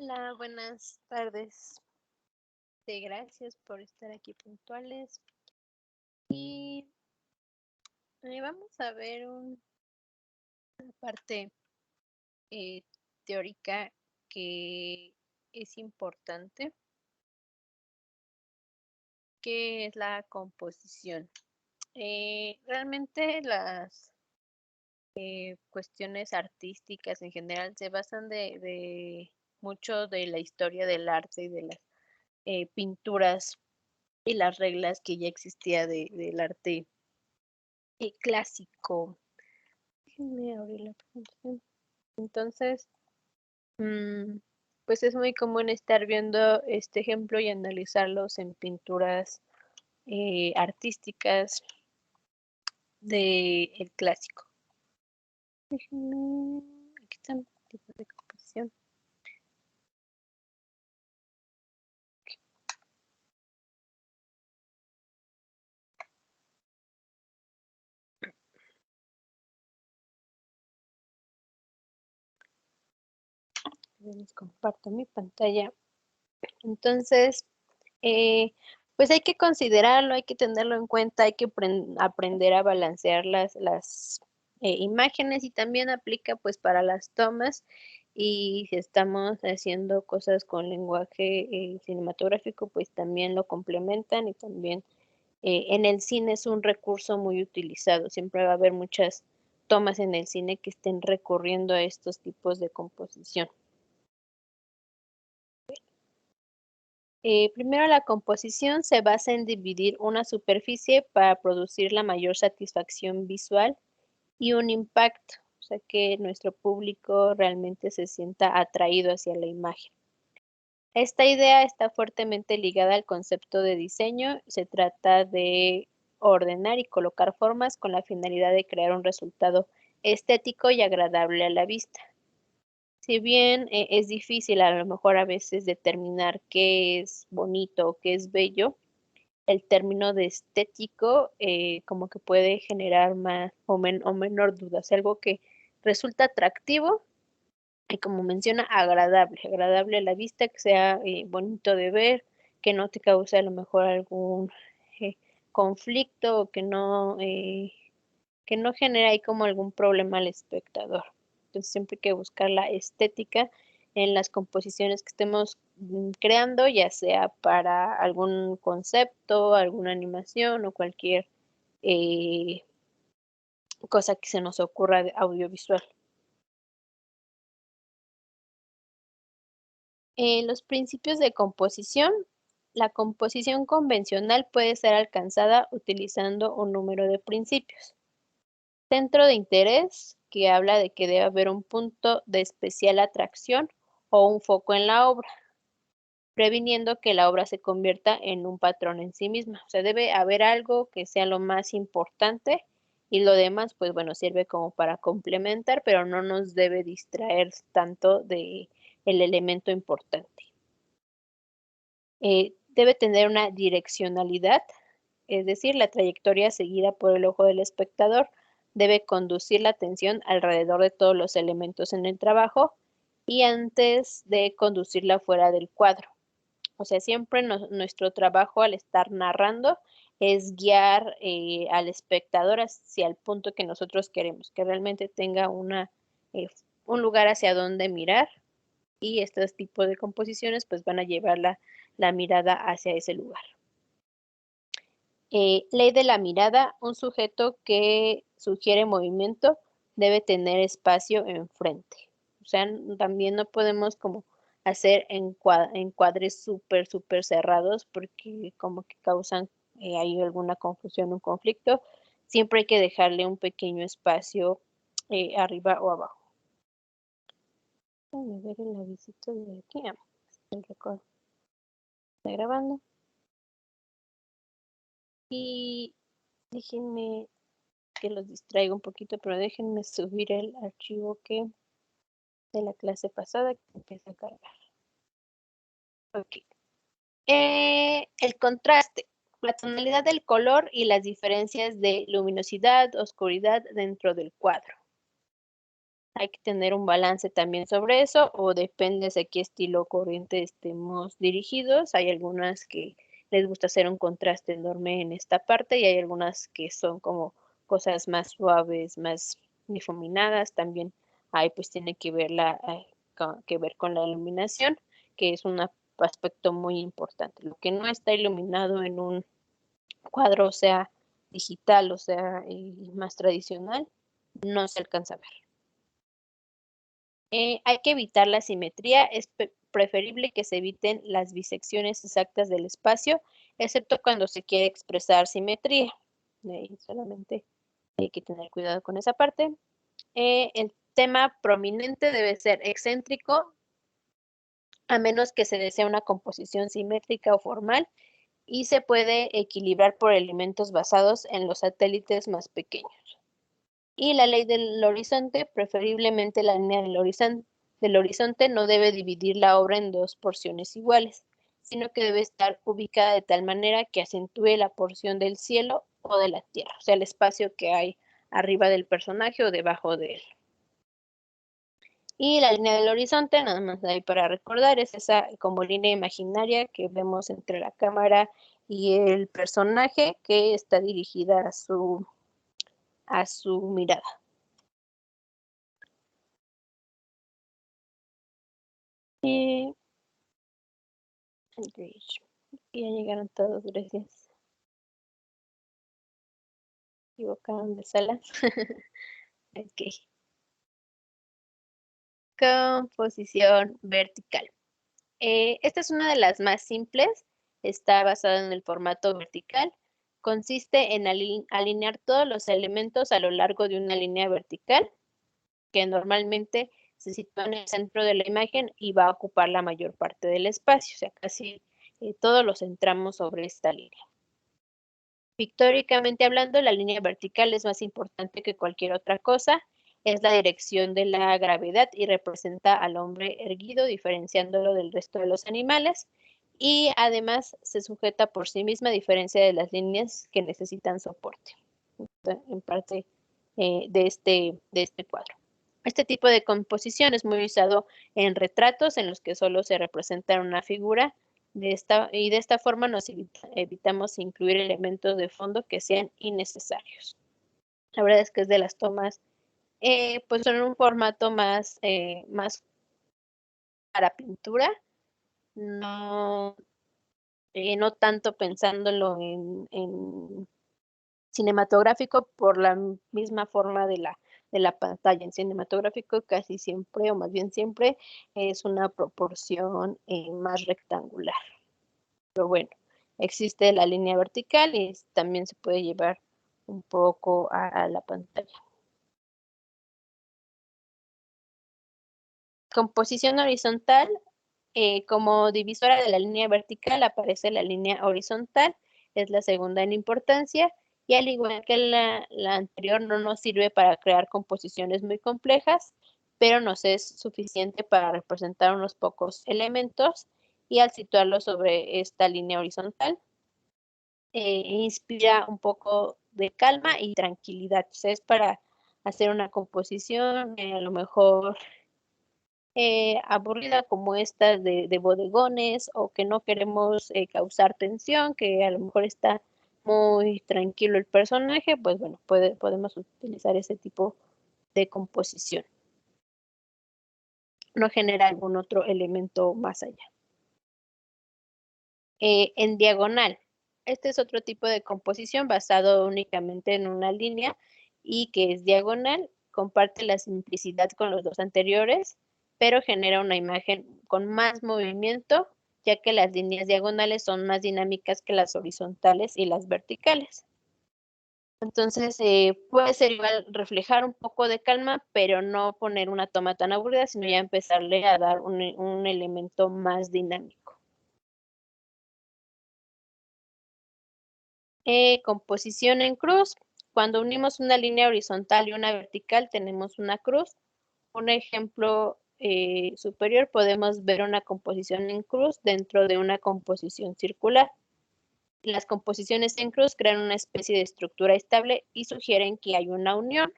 Hola, buenas tardes. Gracias por estar aquí puntuales. Y vamos a ver una parte eh, teórica que es importante, que es la composición. Realmente las cuestiones artísticas en general se basan de mucho de la historia del arte y de las pinturas y las reglas que ya existía del arte clásico. Déjenme abrir la presentación. Entonces, mm, pues es muy común estar viendo este ejemplo y analizarlos en pinturas artísticas del clásico. Déjenme, aquí están tipos de composición. Les comparto mi pantalla. Entonces, pues hay que considerarlo, hay que tenerlo en cuenta, hay que aprender a balancear las imágenes y también aplica pues para las tomas y si estamos haciendo cosas con lenguaje cinematográfico pues también lo complementan y también en el cine es un recurso muy utilizado, siempre va a haber muchas tomas en el cine que estén recurriendo a estos tipos de composición. Primero, la composición se basa en dividir una superficie para producir la mayor satisfacción visual y un impacto, o sea que nuestro público realmente se sienta atraído hacia la imagen. Esta idea está fuertemente ligada al concepto de diseño. Se trata de ordenar y colocar formas con la finalidad de crear un resultado estético y agradable a la vista. Si bien es difícil a lo mejor a veces determinar qué es bonito o qué es bello, el término de estético como que puede generar más o menor dudas, algo que resulta atractivo y como menciona, agradable a la vista, que sea bonito de ver, que no te cause a lo mejor algún eh, conflicto o que no genere ahí como algún problema al espectador. Entonces siempre hay que buscar la estética en las composiciones que estemos creando, ya sea para algún concepto, alguna animación o cualquier eh, cosa que se nos ocurra de audiovisual. Los principios de composición. La composición convencional puede ser alcanzada utilizando un número de principios. Centro de interés, que habla de que debe haber un punto de especial atracción o un foco en la obra, previniendo que la obra se convierta en un patrón en sí misma. O sea, debe haber algo que sea lo más importante y lo demás, pues bueno, sirve como para complementar, pero no nos debe distraer tanto de el elemento importante. Debe tener una direccionalidad, es decir, la trayectoria seguida por el ojo del espectador debe conducir la atención alrededor de todos los elementos en el trabajo y antes de conducirla fuera del cuadro. O sea, siempre nuestro trabajo al estar narrando es guiar al espectador hacia el punto que nosotros queremos, que realmente tenga eh, un lugar hacia donde mirar y estos tipos de composiciones pues van a llevar la mirada hacia ese lugar. Ley de la mirada, un sujeto que sugiere movimiento debe tener espacio enfrente. O sea, también no podemos como hacer encuadres súper cerrados porque como que causan ahí alguna confusión, un conflicto. Siempre hay que dejarle un pequeño espacio arriba o abajo. Voy a ver el avisito de aquí. El récord está grabando. Y déjenme que los distraiga un poquito, pero déjenme subir el archivo que de la clase pasada que empieza a cargar. Ok. El contraste, la tonalidad del color y las diferencias de luminosidad, oscuridad dentro del cuadro. hay que tener un balance también sobre eso, o depende de qué estilo corriente estemos dirigidos. Hay algunas que les gusta hacer un contraste enorme en esta parte y hay algunas que son como cosas más suaves, más difuminadas. También ahí pues tiene que ver que ver con la iluminación, que es un aspecto muy importante. Lo que no está iluminado en un cuadro, o sea, digital, o sea, más tradicional, no se alcanza a ver. Hay que evitar la simetría, es preferible que se eviten las bisecciones exactas del espacio, excepto cuando se quiere expresar simetría. Solamente hay que tener cuidado con esa parte. El tema prominente debe ser excéntrico, a menos que se desee una composición simétrica o formal, y se puede equilibrar por elementos basados en los satélites más pequeños. Y la ley del horizonte, preferiblemente la línea del horizonte no debe dividir la obra en dos porciones iguales, sino que debe estar ubicada de tal manera que acentúe la porción del cielo o de la tierra, o sea, el espacio que hay arriba del personaje o debajo de él. Y la línea del horizonte, nada más ahí para recordar, es esa como línea imaginaria que vemos entre la cámara y el personaje que está dirigida a su mirada. Y ya llegaron todos, gracias. Equivocaron de sala. Ok. Composición vertical. Esta es una de las más simples. Está basada en el formato vertical. Consiste en alinear todos los elementos a lo largo de una línea vertical, que normalmente se sitúa en el centro de la imagen y va a ocupar la mayor parte del espacio. O sea, casi todos lo centramos sobre esta línea. Pictóricamente hablando, la línea vertical es más importante que cualquier otra cosa. Es la dirección de la gravedad y representa al hombre erguido, diferenciándolo del resto de los animales. Y además se sujeta por sí misma, a diferencia de las líneas que necesitan soporte. En parte de este cuadro. Este tipo de composición es muy usado en retratos en los que solo se representa una figura y de esta forma nos evitamos incluir elementos de fondo que sean innecesarios. La verdad es que es de las tomas, pues son un formato más para pintura, no, no tanto pensándolo en cinematográfico por la misma forma de la pantalla. En cinematográfico casi siempre, o más bien siempre, es una proporción más rectangular. Pero bueno, existe la línea vertical y también se puede llevar un poco a la pantalla. Composición horizontal, como divisora de la línea vertical aparece la línea horizontal, es la segunda en importancia, y al igual que la anterior no nos sirve para crear composiciones muy complejas, pero nos es suficiente para representar unos pocos elementos, y al situarlo sobre esta línea horizontal, inspira un poco de calma y tranquilidad. O sea, es para hacer una composición, a lo mejor aburrida como esta de bodegones, o que no queremos causar tensión, que a lo mejor está muy tranquilo el personaje, pues bueno, podemos utilizar ese tipo de composición. No genera algún otro elemento más allá. En diagonal. Este es otro tipo de composición basado únicamente en una línea y que es diagonal. Comparte la simplicidad con los dos anteriores, pero genera una imagen con más movimiento, ya que las líneas diagonales son más dinámicas que las horizontales y las verticales. Entonces, puede ser igual reflejar un poco de calma, pero no poner una toma tan aburrida, sino ya empezarle a dar un elemento más dinámico. Composición en cruz. Cuando unimos una línea horizontal y una vertical, tenemos una cruz. Un ejemplo superior, podemos ver una composición en cruz dentro de una composición circular. Las composiciones en cruz crean una especie de estructura estable y sugieren que hay una unión.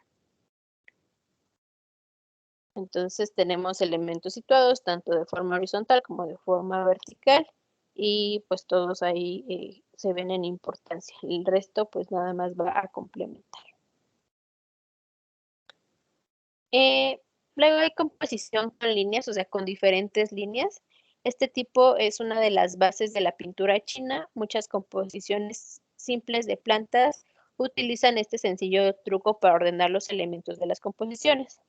Entonces tenemos elementos situados tanto de forma horizontal como de forma vertical y pues todos ahí se ven en importancia. El resto pues nada más va a complementar. Luego hay composición con líneas, o sea, con diferentes líneas. Este tipo es una de las bases de la pintura china. Muchas composiciones simples de plantas utilizan este sencillo truco para ordenar los elementos de las composiciones.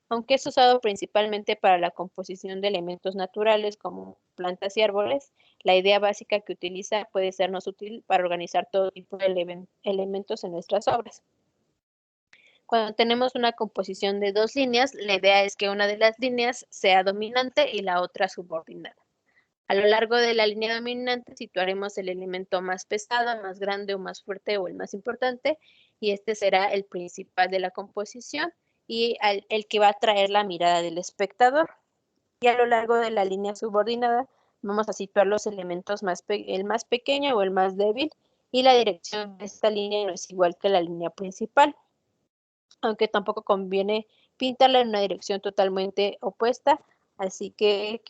Aunque es usado principalmente para la composición de elementos naturales como plantas y árboles, la idea básica que utiliza puede sernos útil para organizar todo tipo de elementos en nuestras obras. Cuando tenemos una composición de dos líneas, la idea es que una de las líneas sea dominante y la otra subordinada. A lo largo de la línea dominante situaremos el elemento más pesado, más grande o más fuerte o el más importante, y este será el principal de la composición y el que va a atraer la mirada del espectador. Y a lo largo de la línea subordinada vamos a situar los elementos el más pequeño o el más débil, y la dirección de esta línea no es igual que la línea principal, aunque tampoco conviene pintarla en una dirección totalmente opuesta, así que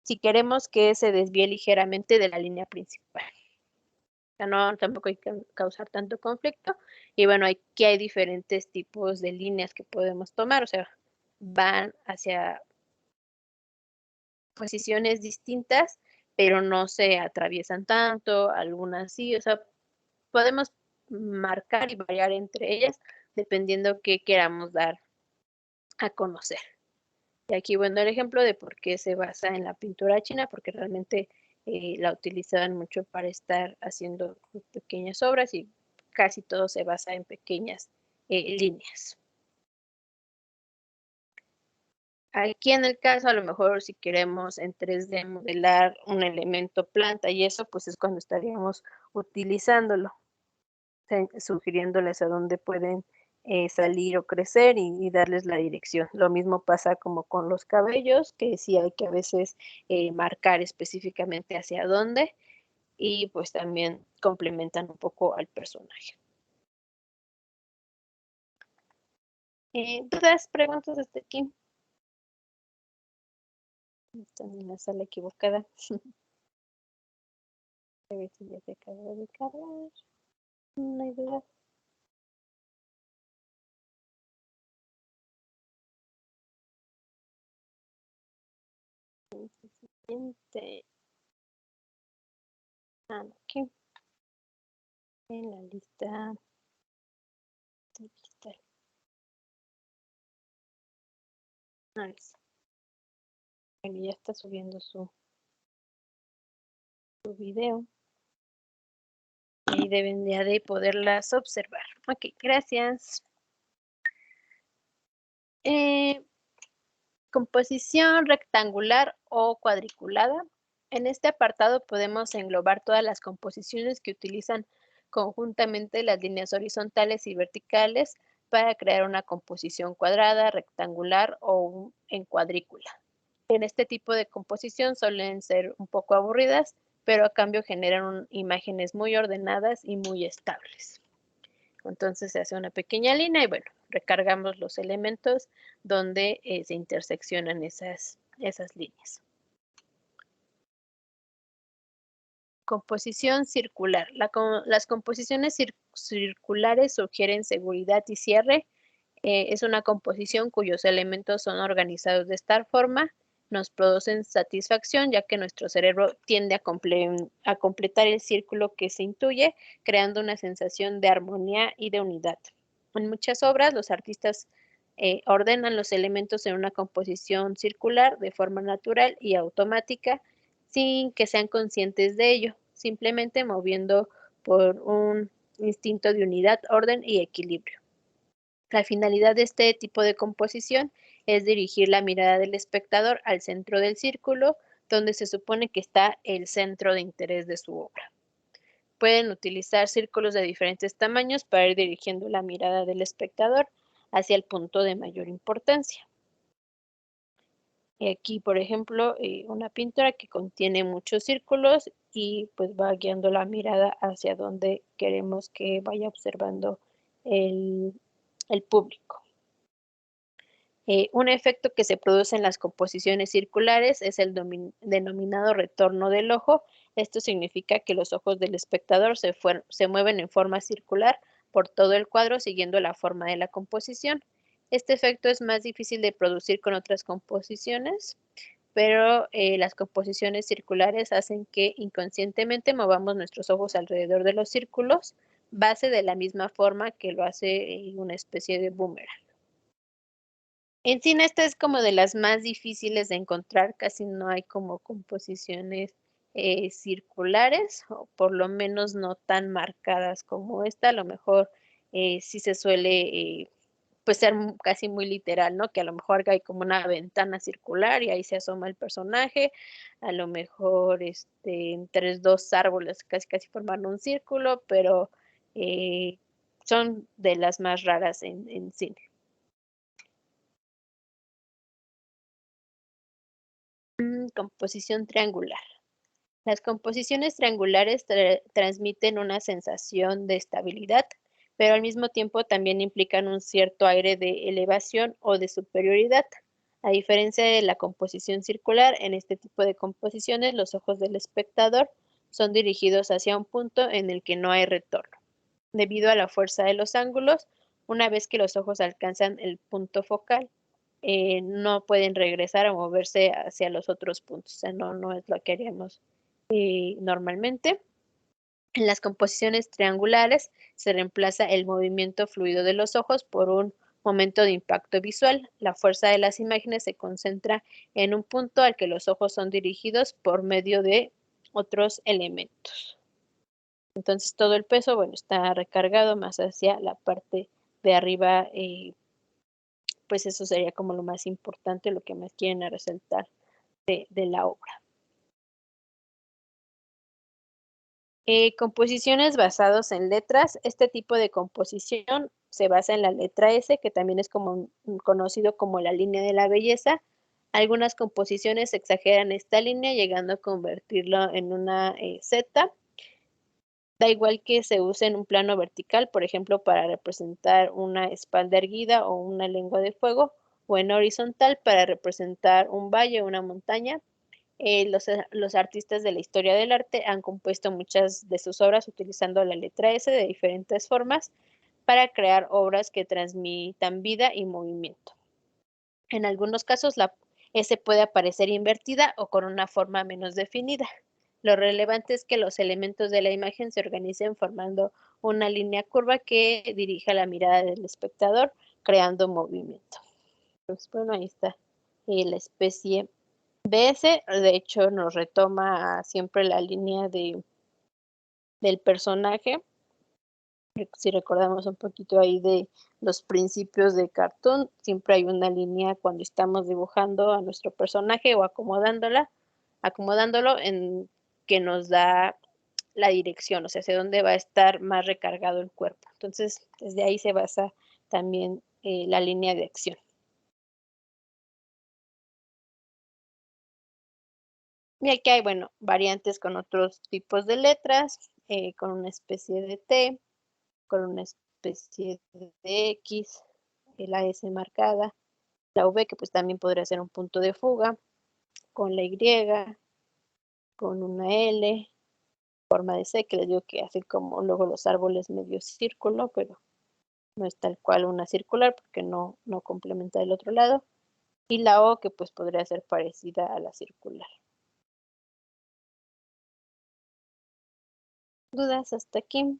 si queremos que se desvíe ligeramente de la línea principal. O sea, no, tampoco hay que causar tanto conflicto. Y bueno, aquí hay diferentes tipos de líneas que podemos tomar, o sea, van hacia posiciones distintas, pero no se atraviesan tanto, algunas sí, o sea, podemos marcar y variar entre ellas dependiendo qué queramos dar a conocer. Y aquí, bueno, el ejemplo de por qué se basa en la pintura china, porque realmente la utilizaban mucho para estar haciendo pequeñas obras y casi todo se basa en pequeñas líneas. Aquí en el caso, a lo mejor si queremos en 3D modelar un elemento planta y eso, pues es cuando estaríamos utilizándolo, sugiriéndoles a dónde pueden salir o crecer y darles la dirección. Lo mismo pasa como con los cabellos, que sí hay que a veces marcar específicamente hacia dónde y pues también complementan un poco al personaje. ¿Dudas, preguntas hasta aquí? Están en la sala equivocada. A ver si ya se acabó de cargar. No hay duda. Siguiente. Aquí. En la lista digital. Ahí está. Bueno, ya está subiendo su video. Ahí deben ya de poderlas observar. Ok, gracias. Composición rectangular o cuadriculada. En este apartado podemos englobar todas las composiciones que utilizan conjuntamente las líneas horizontales y verticales para crear una composición cuadrada, rectangular o en cuadrícula. En este tipo de composición suelen ser un poco aburridas, pero a cambio generan imágenes muy ordenadas y muy estables. Entonces se hace una pequeña línea y bueno, recargamos los elementos donde se interseccionan esas líneas. Composición circular. Las composiciones circulares sugieren seguridad y cierre. Es una composición cuyos elementos son organizados de esta forma. Nos producen satisfacción ya que nuestro cerebro tiende a completar el círculo que se intuye, creando una sensación de armonía y de unidad. En muchas obras, los artistas ordenan los elementos en una composición circular de forma natural y automática, sin que sean conscientes de ello, simplemente moviendo por un instinto de unidad, orden y equilibrio. La finalidad de este tipo de composición es dirigir la mirada del espectador al centro del círculo, donde se supone que está el centro de interés de su obra. Pueden utilizar círculos de diferentes tamaños para ir dirigiendo la mirada del espectador hacia el punto de mayor importancia. Aquí, por ejemplo, una pintura que contiene muchos círculos y pues va guiando la mirada hacia donde queremos que vaya observando el público. Un efecto que se produce en las composiciones circulares es el denominado retorno del ojo. Esto significa que los ojos del espectador se mueven en forma circular por todo el cuadro siguiendo la forma de la composición. Este efecto es más difícil de producir con otras composiciones, pero las composiciones circulares hacen que inconscientemente movamos nuestros ojos alrededor de los círculos, base de la misma forma que lo hace una especie de boomerang. En cine esta es como de las más difíciles de encontrar, casi no hay como composiciones circulares, o por lo menos no tan marcadas como esta, a lo mejor sí se suele pues ser casi muy literal, ¿no? Que a lo mejor hay como una ventana circular y ahí se asoma el personaje, a lo mejor entre dos árboles casi forman un círculo, pero son de las más raras en cine. Composición triangular. Las composiciones triangulares transmiten una sensación de estabilidad, pero al mismo tiempo también implican un cierto aire de elevación o de superioridad. A diferencia de la composición circular, en este tipo de composiciones los ojos del espectador son dirigidos hacia un punto en el que no hay retorno. Debido a la fuerza de los ángulos, una vez que los ojos alcanzan el punto focal, no pueden regresar a moverse hacia los otros puntos. O sea, no es lo que haríamos normalmente. En las composiciones triangulares se reemplaza el movimiento fluido de los ojos por un momento de impacto visual. La fuerza de las imágenes se concentra en un punto al que los ojos son dirigidos por medio de otros elementos. Entonces todo el peso, bueno, está recargado más hacia la parte de arriba, pues eso sería como lo más importante, lo que más quieren resaltar de la obra. Composiciones basadas en letras. Este tipo de composición se basa en la letra S, que también es como conocido como la línea de la belleza. Algunas composiciones exageran esta línea, llegando a convertirlo en una Z. Da igual que se use en un plano vertical, por ejemplo, para representar una espalda erguida o una lengua de fuego, o en horizontal para representar un valle o una montaña. Los artistas de la historia del arte han compuesto muchas de sus obras utilizando la letra S de diferentes formas para crear obras que transmitan vida y movimiento. En algunos casos la S puede aparecer invertida o con una forma menos definida. Lo relevante es que los elementos de la imagen se organicen formando una línea curva que dirija la mirada del espectador, creando movimiento. Pues bueno, ahí está la especie BS, de hecho nos retoma siempre la línea del personaje. Si recordamos un poquito ahí de los principios de cartoon, siempre hay una línea cuando estamos dibujando a nuestro personaje o acomodándolo en que nos da la dirección, o sea, hacia dónde va a estar más recargado el cuerpo. Entonces, desde ahí se basa también la línea de acción. Y aquí hay, bueno, variantes con otros tipos de letras, con una especie de T, con una especie de X, la S marcada, la V que pues también podría ser un punto de fuga, con la Y, con una L, forma de C, que les digo que hace como luego los árboles medio círculo, pero no es tal cual una circular porque no complementa del otro lado, y la O que pues podría ser parecida a la circular. ¿Dudas hasta aquí?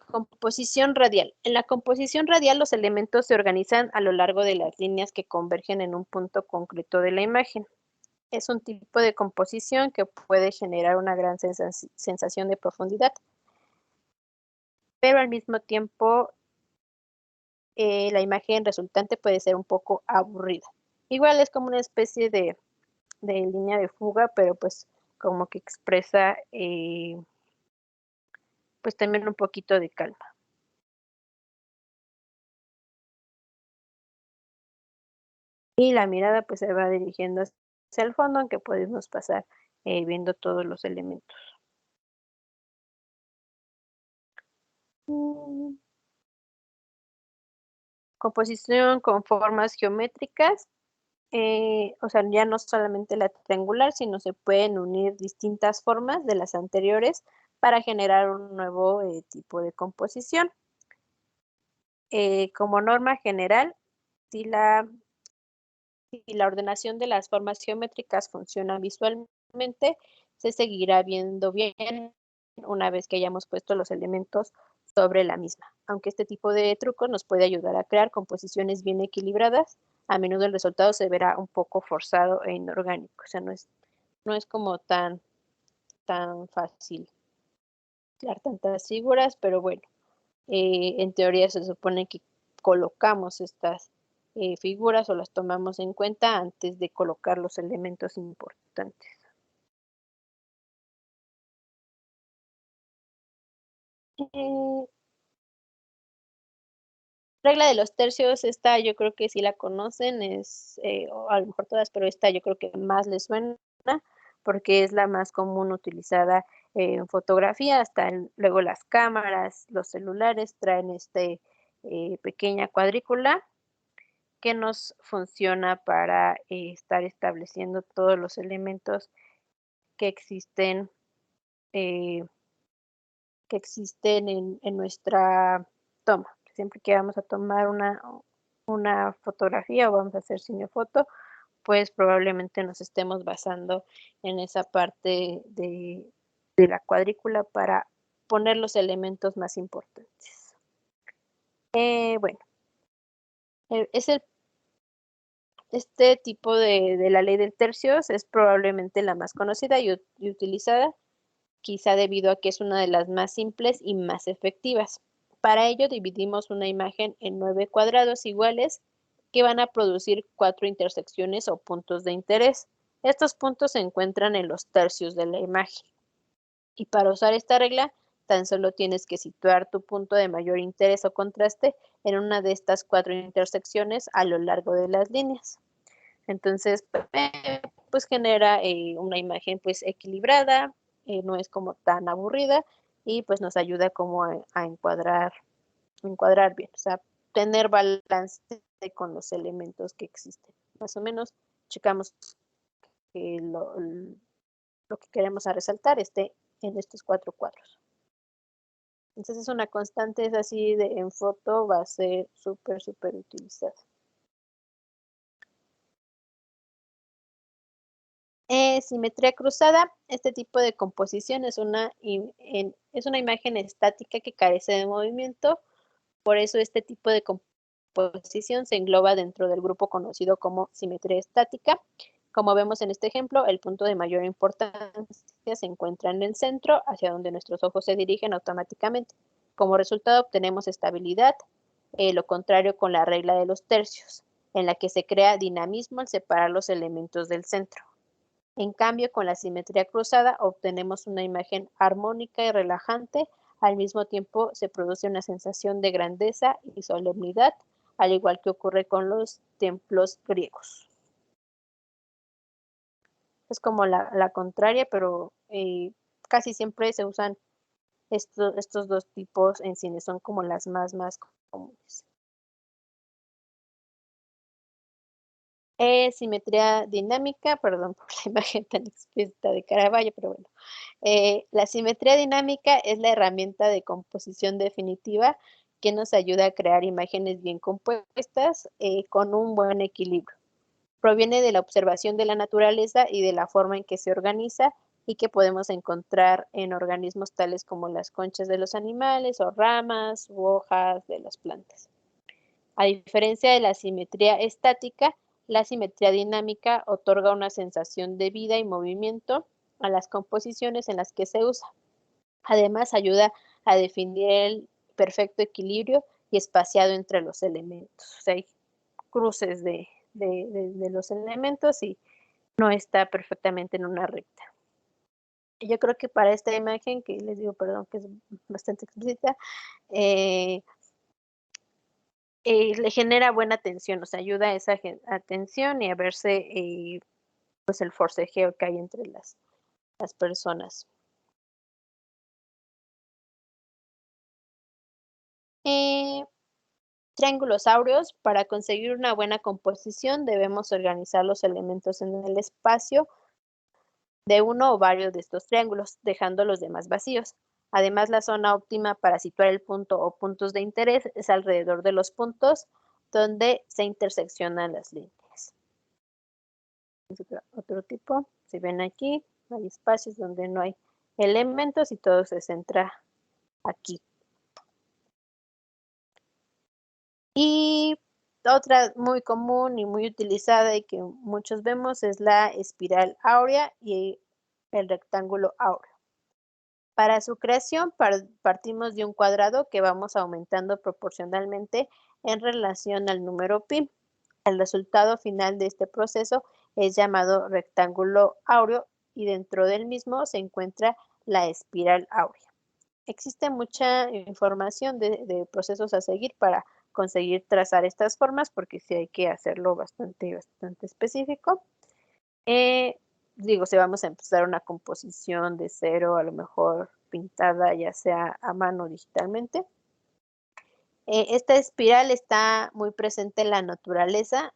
Composición radial. En la composición radial los elementos se organizan a lo largo de las líneas que convergen en un punto concreto de la imagen. Es un tipo de composición que puede generar una gran sensación de profundidad, pero al mismo tiempo la imagen resultante puede ser un poco aburrida. Igual es como una especie de línea de fuga, pero pues como que expresa pues también un poquito de calma. Y la mirada pues se va dirigiendo hacia el fondo, aunque podemos pasar viendo todos los elementos. Mm, Composición con formas geométricas, o sea, ya no solamente la triangular, sino se pueden unir distintas formas de las anteriores para generar un nuevo tipo de composición. Como norma general, si la ordenación de las formas geométricas funciona visualmente, se seguirá viendo bien una vez que hayamos puesto los elementos sobre la misma. Aunque este tipo de trucos nos puede ayudar a crear composiciones bien equilibradas, a menudo el resultado se verá un poco forzado e inorgánico. O sea, no es como tan fácil crear tantas figuras, pero bueno, en teoría se supone que colocamos estas figuras o las tomamos en cuenta antes de colocar los elementos importantes. Eh, Regla de los tercios, esta yo creo que sí la conocen, o a lo mejor todas, pero esta yo creo que más les suena porque es la más común utilizada en fotografía, luego las cámaras, los celulares traen pequeña cuadrícula que nos funciona para estar estableciendo todos los elementos que existen, eh, en nuestra toma. Siempre que vamos a tomar una fotografía o vamos a hacer cinefoto, pues probablemente nos estemos basando en esa parte de la cuadrícula para poner los elementos más importantes. Bueno, es este tipo de la ley del tercios es probablemente la más conocida y utilizada, quizá debido a que es una de las más simples y más efectivas. Para ello dividimos una imagen en 9 cuadrados iguales que van a producir 4 intersecciones o puntos de interés. Estos puntos se encuentran en los tercios de la imagen. Y para usar esta regla, tan solo tienes que situar tu punto de mayor interés o contraste en una de estas 4 intersecciones a lo largo de las líneas. Entonces, pues genera una imagen pues equilibrada, no es como tan aburrida y pues nos ayuda como a encuadrar bien, o sea, tener balance con los elementos que existen. Más o menos checamos que lo que queremos a resaltar esté en estos 4 cuadros. Entonces es una constante, es así en foto, va a ser súper utilizada. Simetría cruzada. Este tipo de composición es una imagen estática que carece de movimiento. Por eso este tipo de composición se engloba dentro del grupo conocido como simetría estática. Como vemos en este ejemplo, el punto de mayor importancia se encuentra en el centro, hacia donde nuestros ojos se dirigen automáticamente. Como resultado obtenemos estabilidad, lo contrario con la regla de los tercios, en la que se crea dinamismo al separar los elementos del centro. En cambio, con la simetría cruzada obtenemos una imagen armónica y relajante, al mismo tiempo se produce una sensación de grandeza y solemnidad, al igual que ocurre con los templos griegos. Es como la contraria, pero casi siempre se usan estos dos tipos en cine, son como las más comunes. Simetría dinámica, perdón por la imagen tan explícita de Caravaggio, pero bueno. La simetría dinámica es la herramienta de composición definitiva que nos ayuda a crear imágenes bien compuestas con un buen equilibrio. Proviene de la observación de la naturaleza y de la forma en que se organiza y que podemos encontrar en organismos tales como las conchas de los animales o ramas u hojas de las plantas. A diferencia de la simetría estática, la simetría dinámica otorga una sensación de vida y movimiento a las composiciones en las que se usa. Además, ayuda a definir el perfecto equilibrio y espaciado entre los elementos. O sea, hay cruces de los elementos y no está perfectamente en una recta. Yo creo que para esta imagen, que les digo, perdón, que es bastante explícita, le genera buena atención, o sea, ayuda a esa atención y a verse pues el forcejeo que hay entre las personas. Triángulos áureos, para conseguir una buena composición debemos organizar los elementos en el espacio de uno o varios de estos triángulos, dejando los demás vacíos. Además, la zona óptima para situar el punto o puntos de interés es alrededor de los puntos donde se interseccionan las líneas. Otro tipo, si ven aquí, hay espacios donde no hay elementos y todo se centra aquí. Y otra muy común y muy utilizada y que muchos vemos es la espiral áurea y el rectángulo áureo. Para su creación partimos de un cuadrado que vamos aumentando proporcionalmente en relación al número pi. El resultado final de este proceso es llamado rectángulo áureo y dentro del mismo se encuentra la espiral áurea. Existe mucha información de procesos a seguir para conseguir trazar estas formas, porque sí hay que hacerlo bastante específico. Digo, si vamos a empezar una composición de cero, a lo mejor pintada ya sea a mano o digitalmente. Esta espiral está muy presente en la naturaleza,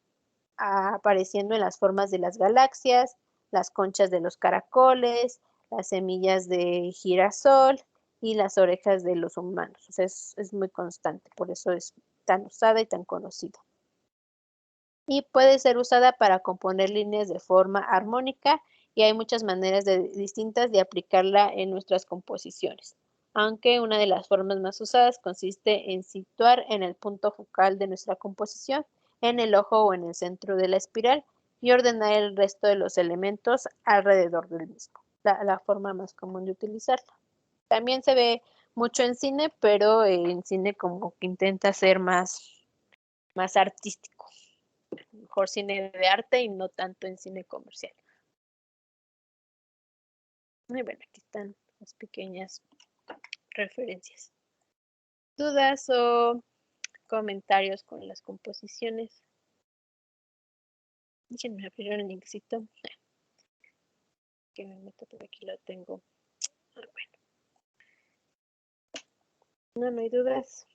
apareciendo en las formas de las galaxias, las conchas de los caracoles, las semillas de girasol y las orejas de los humanos. O sea, es muy constante, por eso es tan usada y tan conocida. Y puede ser usada para componer líneas de forma armónica y hay muchas maneras distintas de aplicarla en nuestras composiciones. Aunque una de las formas más usadas consiste en situar en el punto focal de nuestra composición, en el ojo o en el centro de la espiral y ordenar el resto de los elementos alrededor del mismo. La forma más común de utilizarla. También se ve mucho en cine, pero en cine como que intenta ser más artístico. Mejor cine de arte y no tanto en cine comercial. Y bueno, aquí están las pequeñas referencias. ¿Dudas o comentarios con las composiciones? Déjenme abrir el linkcito. Que me meto por aquí, lo tengo. Bueno. No hay dudas.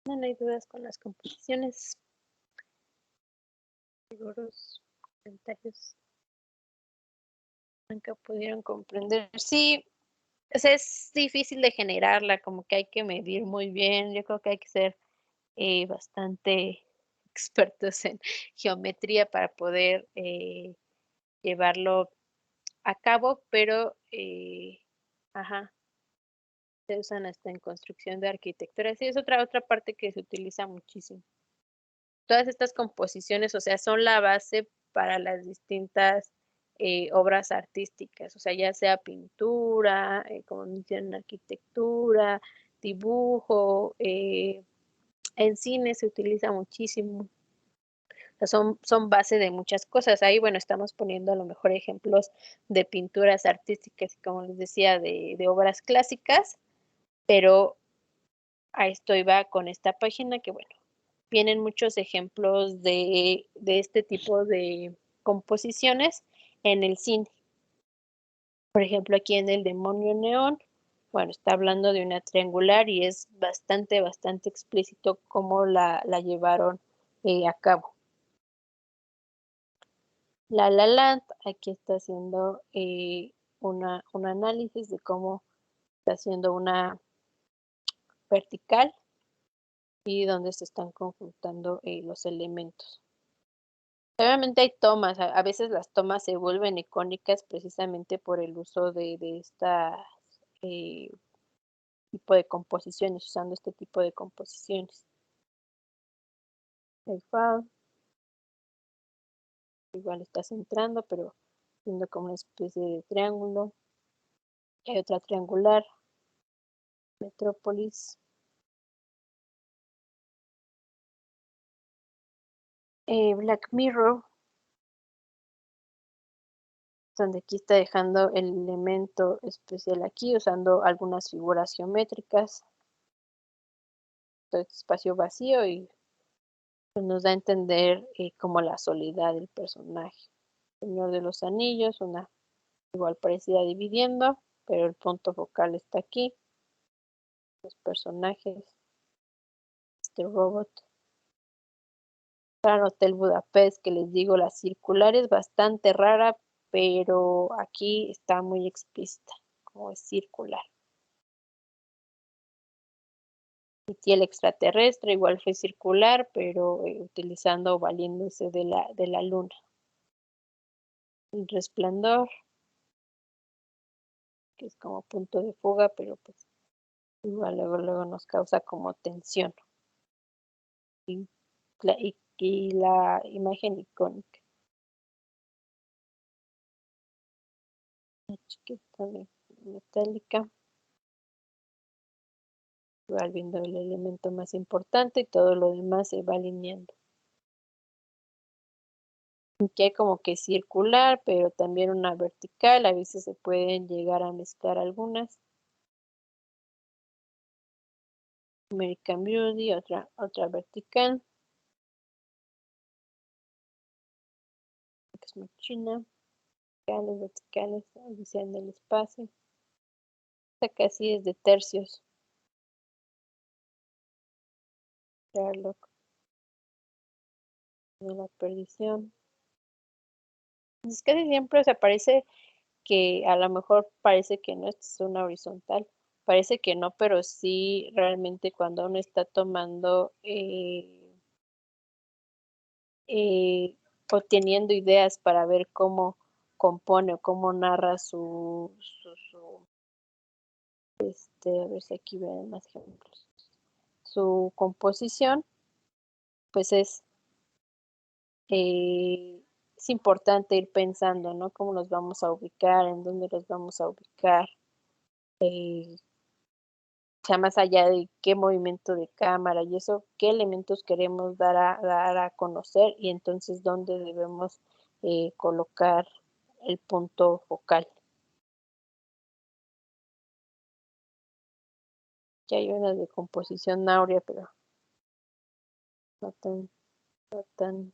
No hay dudas con las composiciones. Seguros comentarios. Nunca pudieron comprender. Sí, o sea, es difícil de generarla, como que hay que medir muy bien. Yo creo que hay que ser bastante expertos en geometría para poder llevarlo a cabo, pero ajá, se usan hasta en construcción de arquitectura. Sí, es otra parte que se utiliza muchísimo. Todas estas composiciones, o sea, son la base para las distintas obras artísticas, o sea, ya sea pintura, como mencionan, arquitectura, dibujo, en cine se utiliza muchísimo. O sea, son base de muchas cosas. Ahí, bueno, estamos poniendo a lo mejor ejemplos de pinturas artísticas, como les decía, de obras clásicas, pero a esto iba con esta página que, bueno, vienen muchos ejemplos de este tipo de composiciones en el cine. Por ejemplo, aquí en El Demonio Neón, bueno, está hablando de una triangular y es bastante explícito cómo la llevaron a cabo. La Land, aquí está haciendo un análisis de cómo está haciendo una vertical y donde se están conjuntando los elementos. Obviamente hay tomas, a veces las tomas se vuelven icónicas precisamente por el uso de estas tipo de composiciones, usando este tipo de composiciones. El FAL igual está centrando, pero siendo como una especie de triángulo. Hay otra triangular, Metrópolis. Black Mirror, donde aquí está dejando el elemento especial aquí, usando algunas figuras geométricas. Todo este espacio vacío y pues, nos da a entender como la soledad del personaje. Señor de los Anillos, una igual parecida dividiendo, pero el punto focal está aquí. Los personajes, este robot. Gran Hotel Budapest, que les digo, la circular es bastante rara, pero aquí está muy explícita, como es circular. Y el extraterrestre igual fue circular, pero utilizando o valiéndose de la luna. El resplandor, que es como punto de fuga, pero pues igual luego nos causa como tensión. Y la imagen icónica. La chiquita metálica. Igual viendo el elemento más importante y todo lo demás se va alineando. Aquí hay como que circular, pero también una vertical. A veces se pueden llegar a mezclar algunas. American Beauty, otra vertical. Que es muy china. Verticales, Odisea en el espacio. Esta casi es de tercios. Sherlock de la perdición. Es casi siempre, o sea, parece que a lo mejor parece que no, esta es una horizontal, parece que no, pero sí realmente cuando uno está tomando o teniendo ideas para ver cómo compone o cómo narra a ver si aquí ven más ejemplos, su composición, pues eh, es importante ir pensando, ¿no? Cómo los vamos a ubicar, en dónde los vamos a ubicar, o sea, más allá de qué movimiento de cámara y eso, qué elementos queremos dar a conocer y entonces dónde debemos colocar el punto focal. Ya hay unas de composición áurea, pero no tan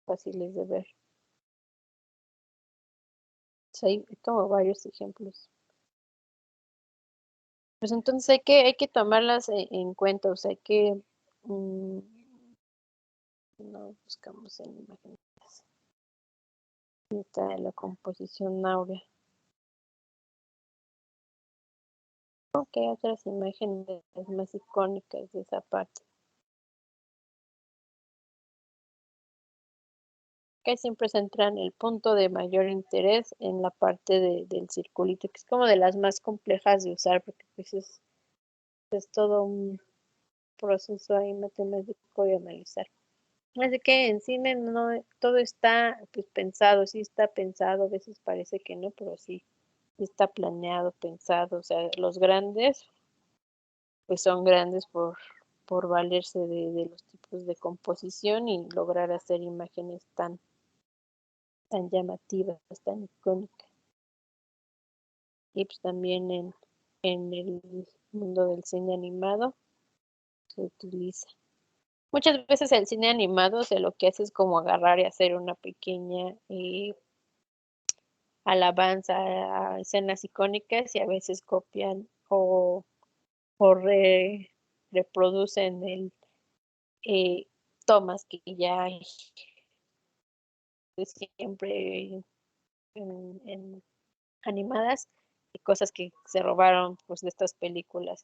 fáciles de ver. O sea, hay como varios ejemplos. Pues entonces hay que tomarlas en cuenta, o sea, hay que no buscamos en imágenes. Está de la composición áurea. Ok, otras imágenes más icónicas de esa parte. Que siempre centran el punto de mayor interés en la parte del circulito, que es como de las más complejas de usar, porque pues es todo un proceso ahí matemático de analizar. Así que en cine no todo está pues pensado, sí está pensado, a veces parece que no, pero sí está planeado, pensado, o sea, los grandes pues son grandes por valerse de los tipos de composición y lograr hacer imágenes tan llamativas, tan icónicas. Y pues también en el mundo del cine animado se utiliza. Muchas veces el cine animado lo que hace es como agarrar y hacer una pequeña alabanza a escenas icónicas y a veces copian o reproducen eh, tomas que ya hay siempre en animadas y cosas que se robaron pues de estas películas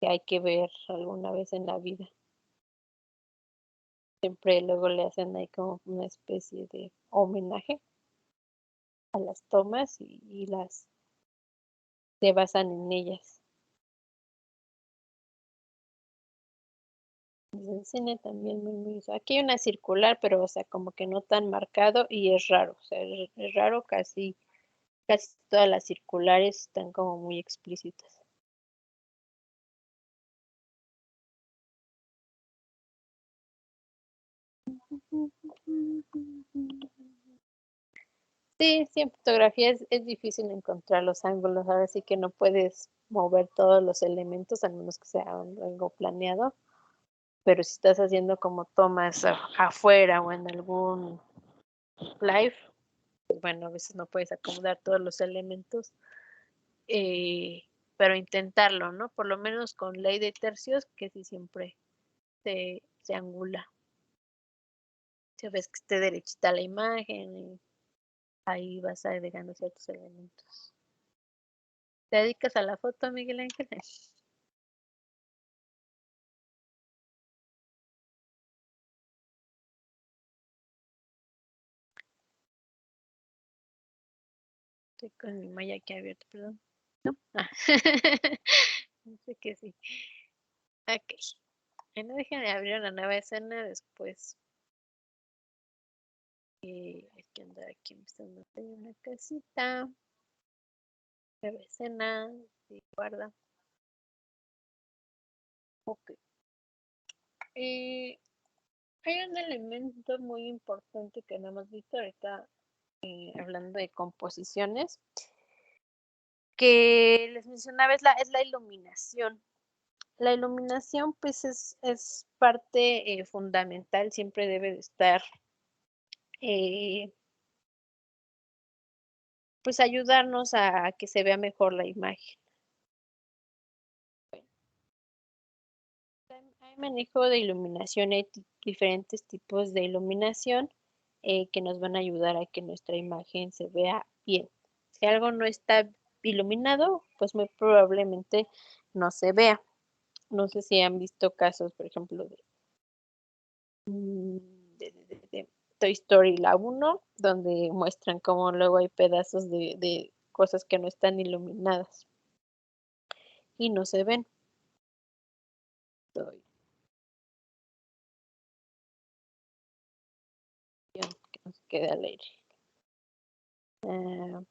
que hay que ver alguna vez en la vida. Siempre luego le hacen ahí como una especie de homenaje a las tomas y las se basan en ellas. Desde el cine también muy. Aquí hay una circular, pero o sea, como que no tan marcado y es raro. O sea, es raro, casi todas las circulares están como muy explícitas. Sí, sí, en fotografía es difícil encontrar los ángulos, ahora sí que no puedes mover todos los elementos, al menos que sea algo planeado, pero si estás haciendo como tomas afuera o en algún live, pues bueno, a veces no puedes acomodar todos los elementos, eh, pero intentarlo, ¿no? Por lo menos con ley de tercios, que si siempre se angula. Si ves que esté derechita la imagen, y ahí vas agregando ciertos elementos. ¿Te dedicas a la foto, Miguel Ángel? Estoy con mi malla aquí abierta, perdón. ¿No? Ah. Dice que sí. Ok. Bueno, déjenme abrir una nueva escena después. Hay que andar aquí empezando a hacer una casita. Nueva escena. Sí, guarda. Ok. Eh, Hay un elemento muy importante que no hemos visto ahorita, hablando de composiciones, que les mencionaba, es la iluminación. La iluminación, pues, es parte fundamental, siempre debe de estar, eh, pues, ayudarnos a que se vea mejor la imagen. Hay manejo de iluminación, hay diferentes tipos de iluminación que nos van a ayudar a que nuestra imagen se vea bien. Si algo no está iluminado, pues muy probablemente no se vea. No sé si han visto casos, por ejemplo, mm, de Toy Story la uno, donde muestran cómo luego hay pedazos de cosas que no están iluminadas y no se ven. Estoy- Que no se quede al aire. Ah,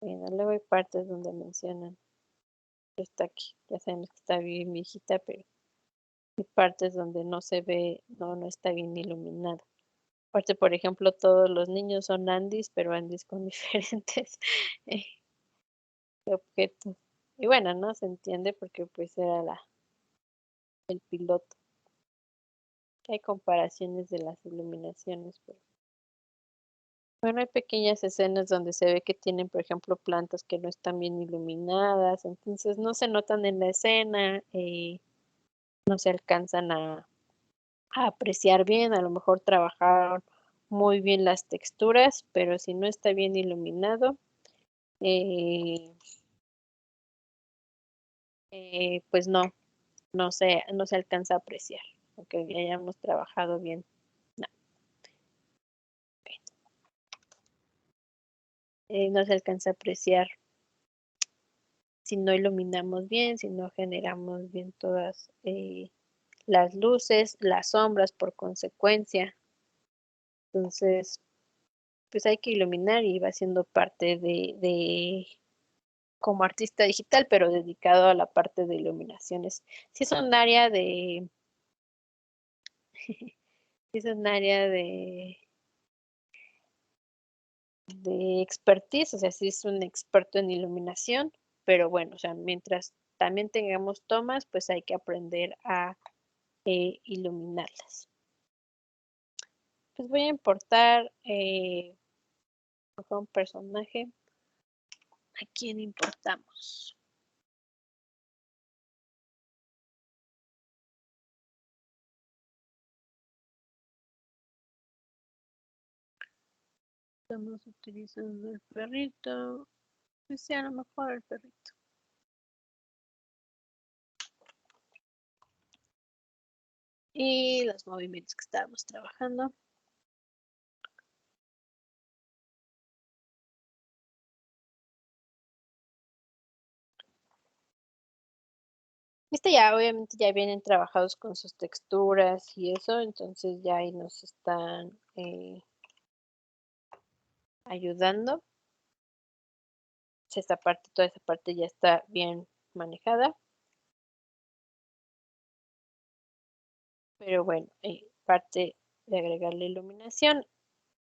bueno, luego hay partes donde mencionan que está aquí. Ya sabemos que está bien viejita, pero hay partes donde no se ve, no está bien iluminada. Aparte, por ejemplo, todos los niños son Andys, pero Andys con diferentes eh, objetos. Y bueno, no se entiende porque pues era el piloto. Hay comparaciones de las iluminaciones, pero bueno, hay pequeñas escenas donde se ve que tienen, por ejemplo, plantas que no están bien iluminadas, entonces no se notan en la escena, no se alcanzan a apreciar bien, a lo mejor trabajaron muy bien las texturas, pero si no está bien iluminado, eh, pues no se alcanza a apreciar, aunque ya hayamos trabajado bien. No, no se alcanza a apreciar si no iluminamos bien, si no generamos bien todas las luces, las sombras por consecuencia. Entonces, pues hay que iluminar y va siendo parte de como artista digital, pero dedicado a la parte de iluminaciones. Si es un área si es un área de expertise, o sea, si es un experto en iluminación, pero bueno, o sea, mientras también tengamos tomas, pues hay que aprender a iluminarlas. Pues voy a importar un personaje. ¿A quién importamos? Estamos utilizando el perrito. Pues sí, a lo mejor el perrito. Y los movimientos que estábamos trabajando. Ya obviamente ya vienen trabajados con sus texturas y eso, entonces ya ahí nos están ayudando. Esta parte, toda esta parte ya está bien manejada. Pero bueno, parte de agregar la iluminación.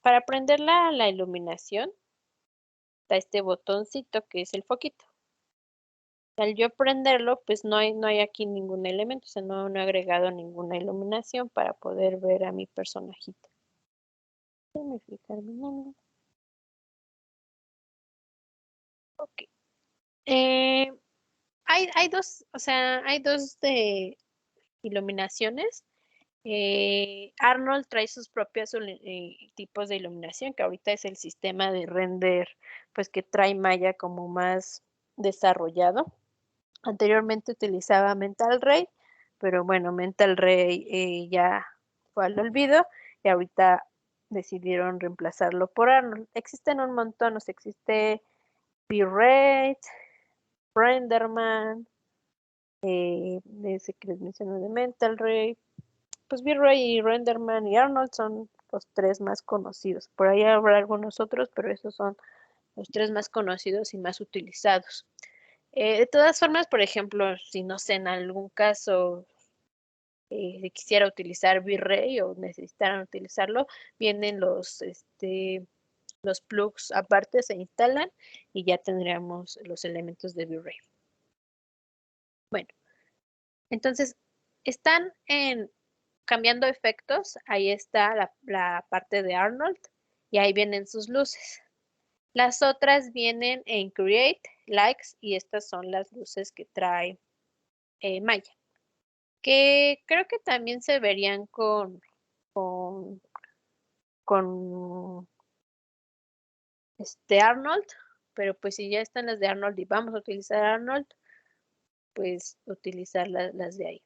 Para prender la iluminación, está este botoncito que es el foquito. Al yo prenderlo, pues no hay aquí ningún elemento, o sea, no he agregado ninguna iluminación para poder ver a mi personajito. Déjame fijar mi nombre. Ok. Hay dos, o sea, hay dos de iluminaciones. Arnold trae sus propios tipos de iluminación, que ahorita es el sistema de render, pues que trae Maya como más desarrollado. Anteriormente utilizaba Mental Ray, pero bueno, Mental Ray ya fue al olvido y ahorita decidieron reemplazarlo por Arnold. Existen un montón, o sea, existe V-Rate, Renderman, ese que les mencioné de Mental Ray, pues V-Ray y Renderman y Arnold son los tres más conocidos. Por ahí habrá algunos otros, pero esos son los tres más conocidos y más utilizados. De todas formas, por ejemplo, si no sé, en algún caso si quisiera utilizar V-Ray o necesitaran utilizarlo, vienen los plugs aparte, se instalan y ya tendríamos los elementos de V-Ray. Bueno, entonces están cambiando efectos. Ahí está la parte de Arnold y ahí vienen sus luces. Las otras vienen en Create, Likes y estas son las luces que trae Maya. Que creo que también se verían con, con Arnold, pero pues si ya están las de Arnold y vamos a utilizar Arnold, pues utilizar las de ahí.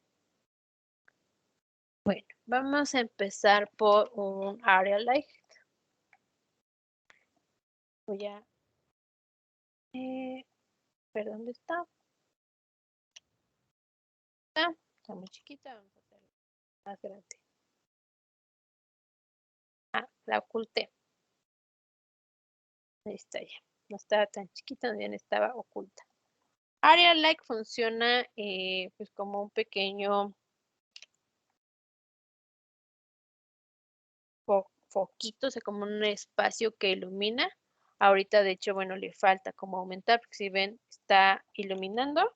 Bueno, vamos a empezar por un Area Light. Voy a ver dónde está. Está muy chiquita, vamos a hacerla más grande. Ah, la oculté. Ahí está ya. No estaba tan chiquita, bien estaba oculta. Area Light funciona pues como un pequeño foquito, o sea, como un espacio que ilumina. Ahorita, de hecho, bueno, le falta como aumentar, porque si ven, está iluminando.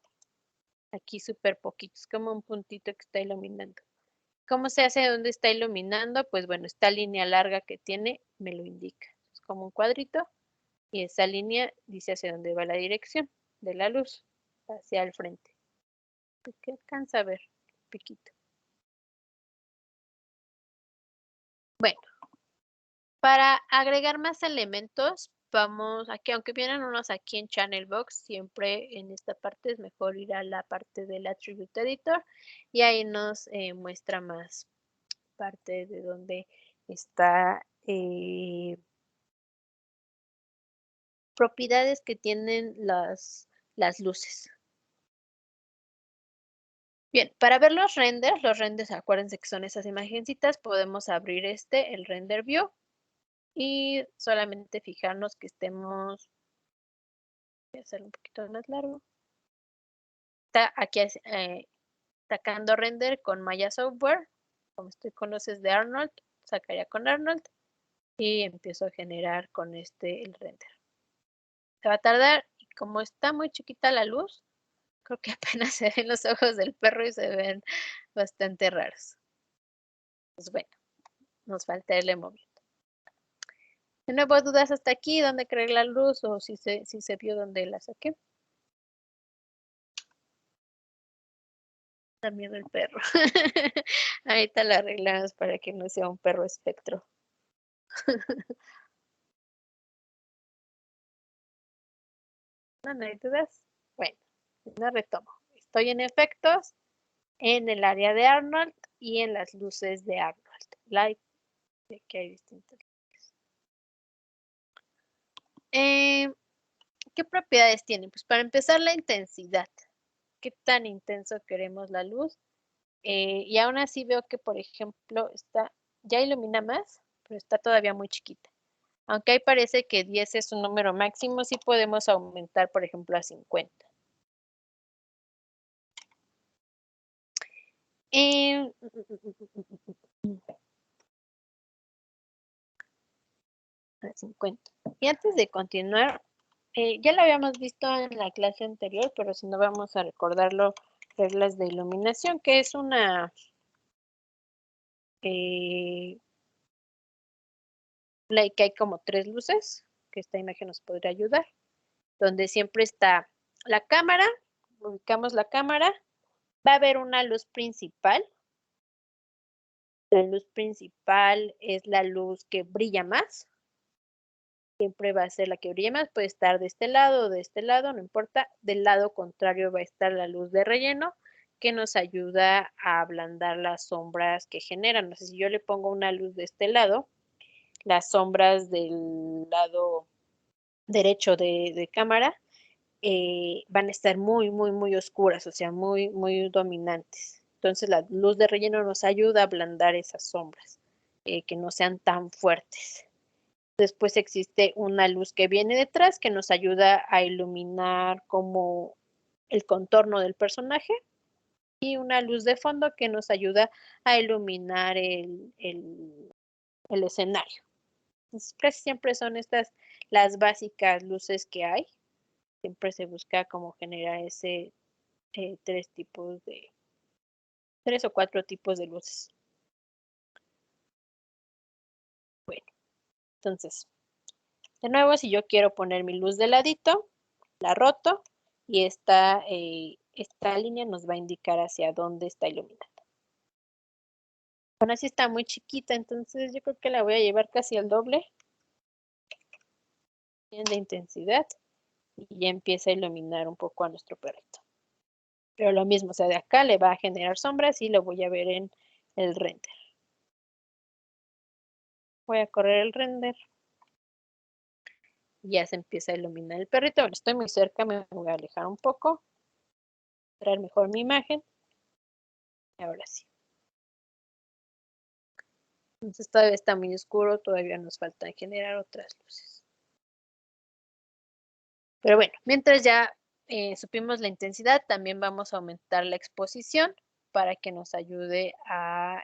Aquí súper poquito, es como un puntito que está iluminando. ¿Cómo se hace dónde está iluminando? Pues bueno, esta línea larga que tiene me lo indica. Es como un cuadrito y esa línea dice hacia dónde va la dirección de la luz, hacia el frente. ¿Qué alcanza a ver? Piquito. Bueno, para agregar más elementos, vamos aquí, aunque vienen unos aquí en Channel Box, siempre en esta parte es mejor ir a la parte del Attribute Editor y ahí nos muestra más parte de donde está propiedades que tienen las luces. Bien, para ver los renders, acuérdense que son esas imagencitas, podemos abrir el Render View y solamente fijarnos que estemos, voy a hacerlo un poquito más largo. Está aquí sacando render con Maya Software, como estoy con luces de Arnold, sacaría con Arnold y empiezo a generar con el render. Se va a tardar y como está muy chiquita la luz, creo que apenas se ven los ojos del perro y se ven bastante raros. Pues bueno, nos falta el movimiento. De nuevo, dudas hasta aquí, dónde creé la luz o si se vio dónde la saqué. Da miedo el perro. Ahorita la arreglamos para que no sea un perro espectro. No hay dudas. Bueno, no retomo. Estoy en efectos, en el área de Arnold y en las luces de Arnold. Light, aquí hay distintas. ¿Qué propiedades tienen? Pues para empezar, la intensidad. qué tan intenso queremos la luz. Y aún así veo que, por ejemplo, ya ilumina más, pero está todavía muy chiquita. Aunque ahí parece que 10 es un número máximo, sí podemos aumentar, por ejemplo, a 50. Eh, a 50. Y antes de continuar, ya lo habíamos visto en la clase anterior, pero si no vamos a recordarlo, reglas de iluminación, que es una que hay como 3 luces, que esta imagen nos podría ayudar, donde siempre está la cámara, ubicamos la cámara, va a haber una luz principal. La luz principal es la luz que brilla más. Siempre va a ser la que brilla más, puede estar de este lado o de este lado, no importa. Del lado contrario va a estar la luz de relleno, que nos ayuda a ablandar las sombras que generan. No sé si yo le pongo una luz de este lado, las sombras del lado derecho de cámara van a estar muy, muy, muy oscuras, o sea, muy, muy dominantes. Entonces la luz de relleno nos ayuda a ablandar esas sombras, que no sean tan fuertes. Después existe una luz que viene detrás que nos ayuda a iluminar como el contorno del personaje y una luz de fondo que nos ayuda a iluminar el escenario. Entonces, casi siempre son estas las básicas luces que hay. Siempre se busca como generar tres o cuatro tipos de luces. Bueno, entonces, de nuevo, si yo quiero poner mi luz de ladito, la roto y esta línea nos va a indicar hacia dónde está iluminando. Bueno, así está muy chiquita, entonces yo creo que la voy a llevar casi al doble de intensidad y ya empieza a iluminar un poco a nuestro perrito. Pero lo mismo, o sea, de acá le va a generar sombras y lo voy a ver en el render. Voy a correr el render. Ya se empieza a iluminar el perrito. Bueno, estoy muy cerca, me voy a alejar un poco, traer mejor mi imagen. Y ahora sí. Entonces todavía está muy oscuro, todavía nos falta generar otras luces. Pero bueno, mientras ya supimos la intensidad, también vamos a aumentar la exposición para que nos ayude a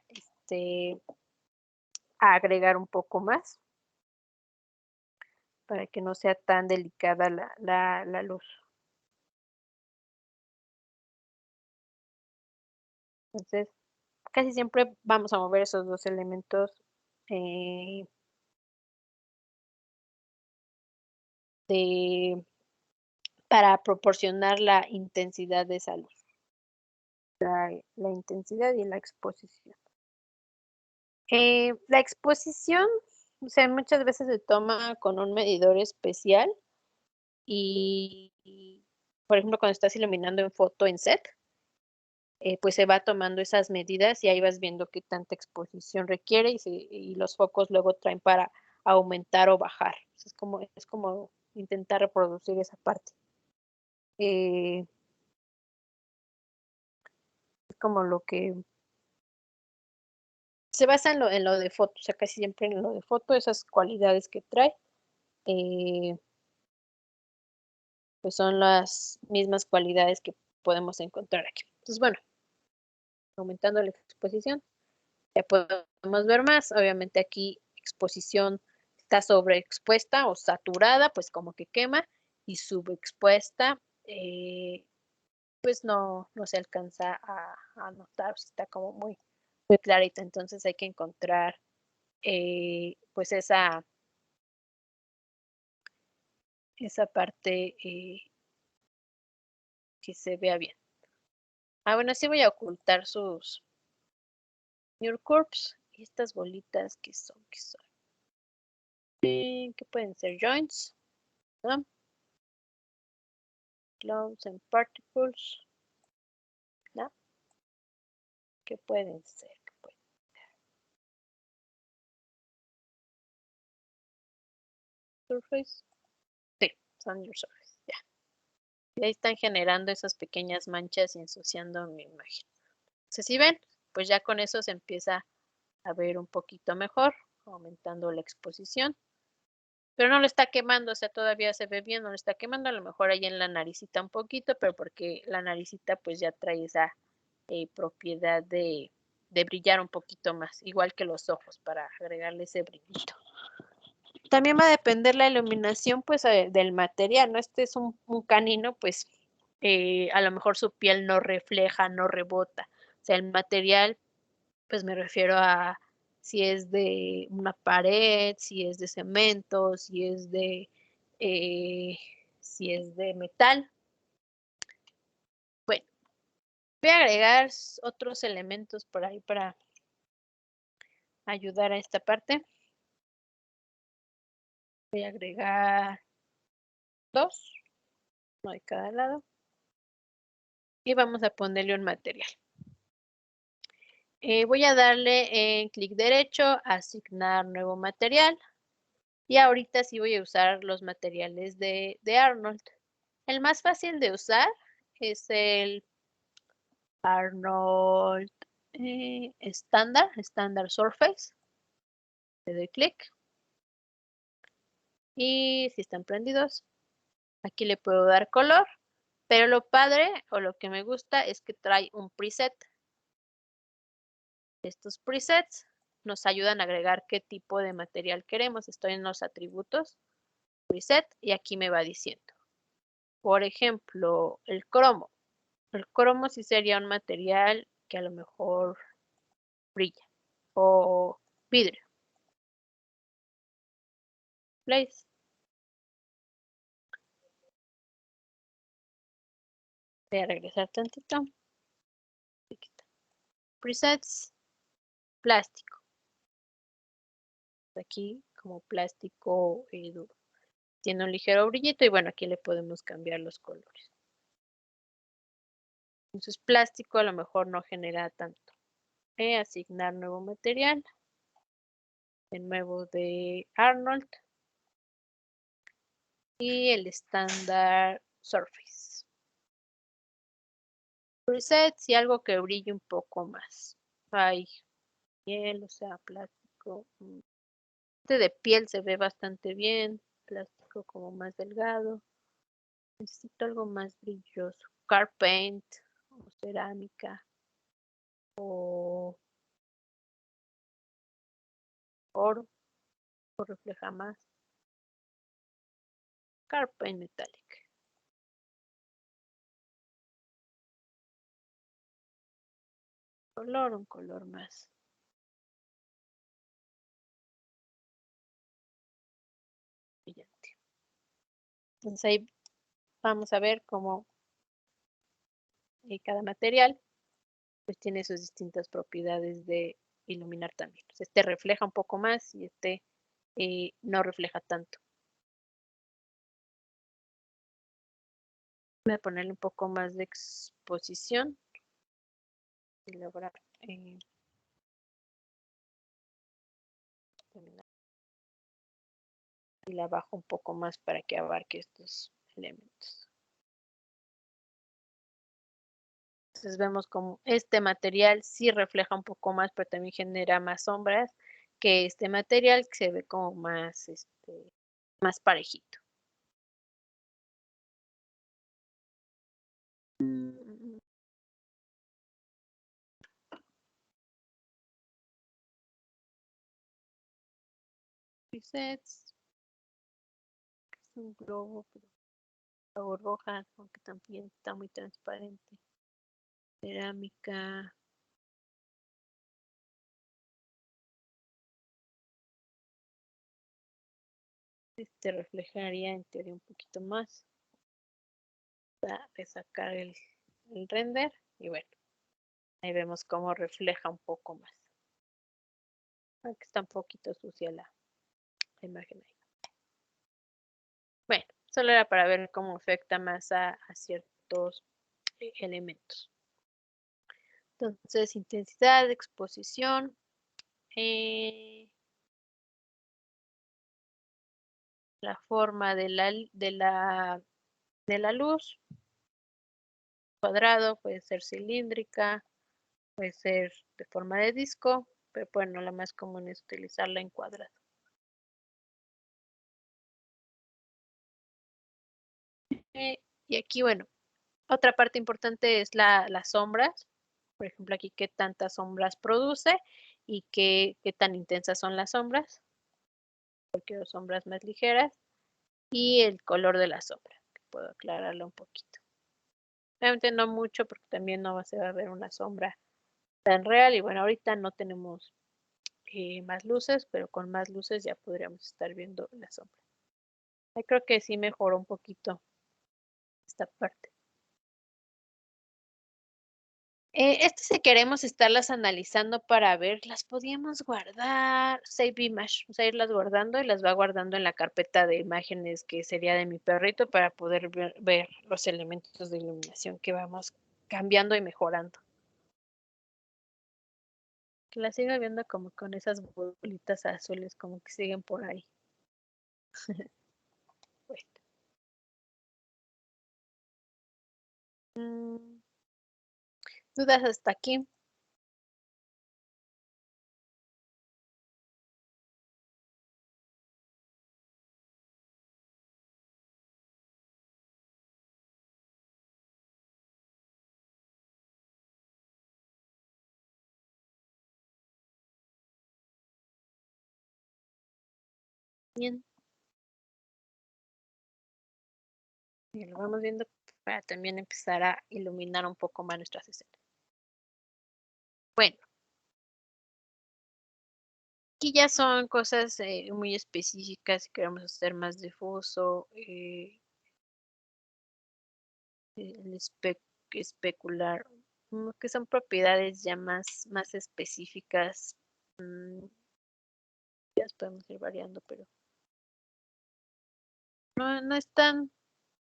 agregar un poco más, para que no sea tan delicada la luz. Entonces, casi siempre vamos a mover esos dos elementos para proporcionar la intensidad de esa luz, la intensidad y la exposición. La exposición, o sea, muchas veces se toma con un medidor especial y, por ejemplo, cuando estás iluminando en foto en set, pues se va tomando esas medidas y ahí vas viendo qué tanta exposición requiere y los focos luego traen para aumentar o bajar. Es como intentar reproducir esa parte. Es como lo que se basa en lo de foto, o sea, casi siempre en lo de foto, esas cualidades que trae, eh, pues son las mismas cualidades que podemos encontrar aquí. Entonces, bueno, aumentando la exposición, ya podemos ver más. Obviamente aquí exposición está sobreexpuesta o saturada, pues como que quema, y subexpuesta, pues no se alcanza a notar, está como muy, muy clarita. Entonces hay que encontrar pues esa parte que se vea bien. Bueno, sí voy a ocultar sus New Curves y estas bolitas que son, ¿qué pueden ser? Joints, ¿no? Clouds and Particles, ¿no? ¿Qué pueden ser? Surface, sí, son your surface, ya. Y ahí están generando esas pequeñas manchas y ensuciando mi imagen. Entonces, si ven, pues ya con eso se empieza a ver un poquito mejor, aumentando la exposición. Pero no lo está quemando, o sea, todavía se ve bien, no lo está quemando, a lo mejor ahí en la naricita un poquito, pero porque la naricita pues ya trae esa propiedad de brillar un poquito más, igual que los ojos, para agregarle ese brillito. También va a depender la iluminación pues del material, ¿no? Este es un canino, pues a lo mejor su piel no refleja, no rebota. O sea, el material, pues me refiero a si es de una pared, si es de cemento, eh, si es de metal. Bueno, voy a agregar otros elementos por ahí para ayudar a esta parte. Voy a agregar 2, uno de cada lado. Y vamos a ponerle un material. Voy a darle en clic derecho, asignar nuevo material. Y ahorita sí voy a usar los materiales de Arnold. El más fácil de usar es el Arnold Standard Surface. Le doy clic. Y si están prendidos, aquí le puedo dar color. Pero lo padre o lo que me gusta es que trae un preset. Estos presets nos ayudan a agregar qué tipo de material queremos. Estoy en los atributos, preset, y aquí me va diciendo. Por ejemplo, el cromo. El cromo sí sería un material que a lo mejor brilla. O vidrio. Place. Voy a regresar tantito. Presets. Plástico. Aquí como plástico duro. Tiene un ligero brillito y bueno, aquí le podemos cambiar los colores. Entonces plástico a lo mejor no genera tanto. Asignar nuevo material. De nuevo de Arnold. Y el estándar Surface. Presets y algo que brille un poco más. Ay, piel, o sea, plástico. Este de piel se ve bastante bien. Plástico como más delgado. Necesito algo más brilloso. Car paint o cerámica o oro o refleja más. Car paint metallic. Un color más brillante. Entonces ahí vamos a ver cómo cada material pues tiene sus distintas propiedades de iluminar también. Pues, este refleja un poco más y este no refleja tanto. Voy a ponerle un poco más de exposición y lograr y la bajo un poco más para que abarque estos elementos. Entonces vemos como este material sí refleja un poco más, pero también genera más sombras que este material que se ve como más, más parejito. Presets. Es un globo, pero algo roja, aunque también está muy transparente. Cerámica. Este reflejaría en teoría un poquito más. Para resacar el render. Y bueno, ahí vemos cómo refleja un poco más. Aunque está un poquito sucia la imagen ahí. Bueno, solo era para ver cómo afecta más a ciertos elementos. Entonces, intensidad, exposición, la forma de la luz, cuadrado, puede ser cilíndrica, puede ser de forma de disco, pero bueno, la más común es utilizarla en cuadrado. Y aquí, bueno, otra parte importante es las sombras. Por ejemplo, aquí qué tantas sombras produce y qué tan intensas son las sombras. Quiero sombras más ligeras. Y el color de la sombra, que puedo aclararlo un poquito. Realmente no mucho porque también no se va a ver una sombra tan real. Y bueno, ahorita no tenemos más luces, pero con más luces ya podríamos estar viendo la sombra. Yo creo que sí mejoró un poquito esta parte. Estas si queremos estarlas analizando para ver, las podíamos guardar, save image, o sea, irlas guardando y las va guardando en la carpeta de imágenes que sería de mi perrito para poder ver los elementos de iluminación que vamos cambiando y mejorando. Que la siga viendo como con esas bolitas azules, como que siguen por ahí. Bueno. ¿Dudas hasta aquí? Bien. Y lo vamos viendo para también empezar a iluminar un poco más nuestras escenas. Bueno, aquí ya son cosas muy específicas, si queremos hacer más difuso, el especular, que son propiedades ya más específicas. Ya las podemos ir variando, pero no están,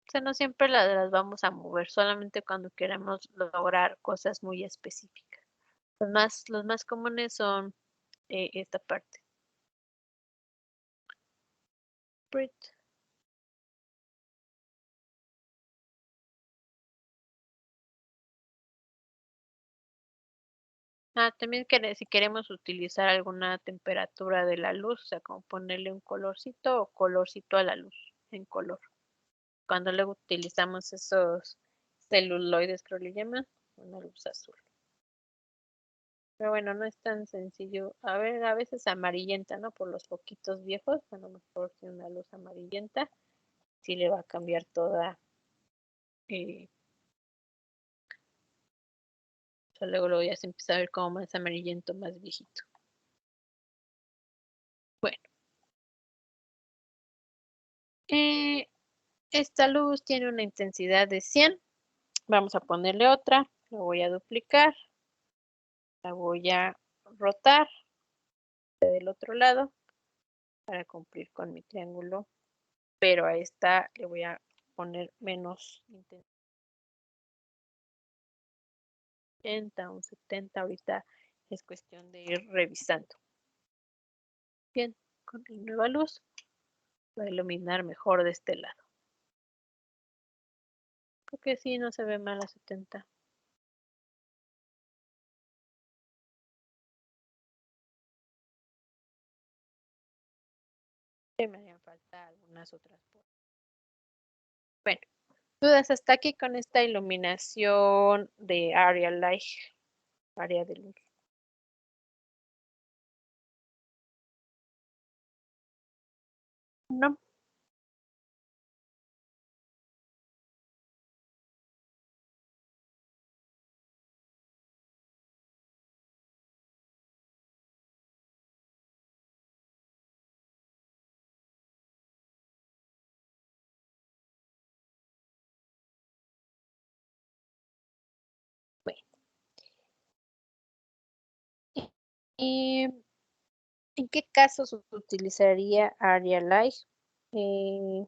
o sea, no siempre las vamos a mover, solamente cuando queremos lograr cosas muy específicas. Los más comunes son esta parte. También si queremos utilizar alguna temperatura de la luz, o sea, como ponerle un colorcito o colorcito a la luz en color. Cuando luego utilizamos esos celuloides, creo que le llaman, una luz azul. Pero bueno, no es tan sencillo. A ver, a veces amarillenta, ¿no? Por los foquitos viejos, bueno, mejor si una luz amarillenta, sí le va a cambiar toda. O sea, luego ya se empieza a ver como más amarillento, más viejito. Bueno. Esta luz tiene una intensidad de 100. Vamos a ponerle otra. La voy a duplicar. La voy a rotar del otro lado para cumplir con mi triángulo. Pero a esta le voy a poner menos intensidad. Un 70. Ahorita es cuestión de ir revisando. Bien, con la nueva luz voy a iluminar mejor de este lado. Creo que sí, no se ve mal a 70. Me harían falta algunas otras. Bueno, dudas hasta aquí con esta iluminación de Area Light, área de luz. No. Bueno. ¿Y en qué casos utilizaría Area Light? Eh,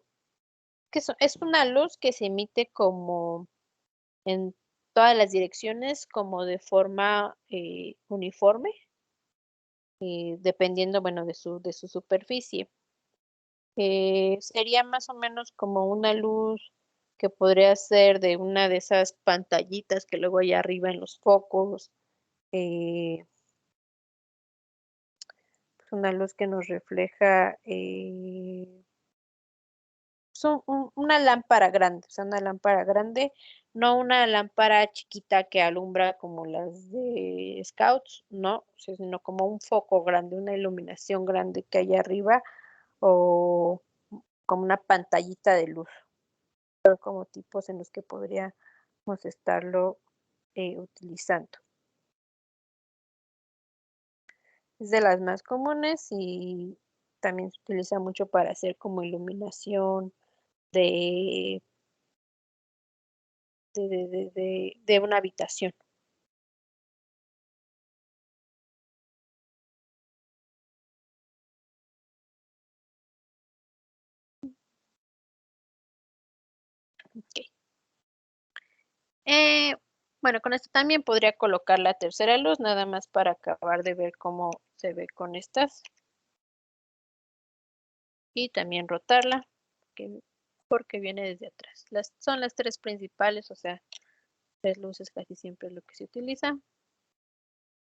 es una luz que se emite como en todas las direcciones, como de forma uniforme, dependiendo, bueno, de su superficie. Sería más o menos como una luz que podría ser de una de esas pantallitas que luego hay arriba en los focos, una luz que nos refleja una lámpara grande, o sea, una lámpara grande, no una lámpara chiquita que alumbra como las de Scouts, no, sino como un foco grande, una iluminación grande que hay arriba o como una pantallita de luz, como tipos en los que podríamos estarlo utilizando. Es de las más comunes y también se utiliza mucho para hacer como iluminación de, de una habitación. Okay. Bueno, con esto también podría colocar la tercera luz, nada más para acabar de ver cómo se ve con estas. Y también rotarla, porque viene desde atrás. Son las tres principales, o sea, tres luces casi siempre es lo que se utiliza.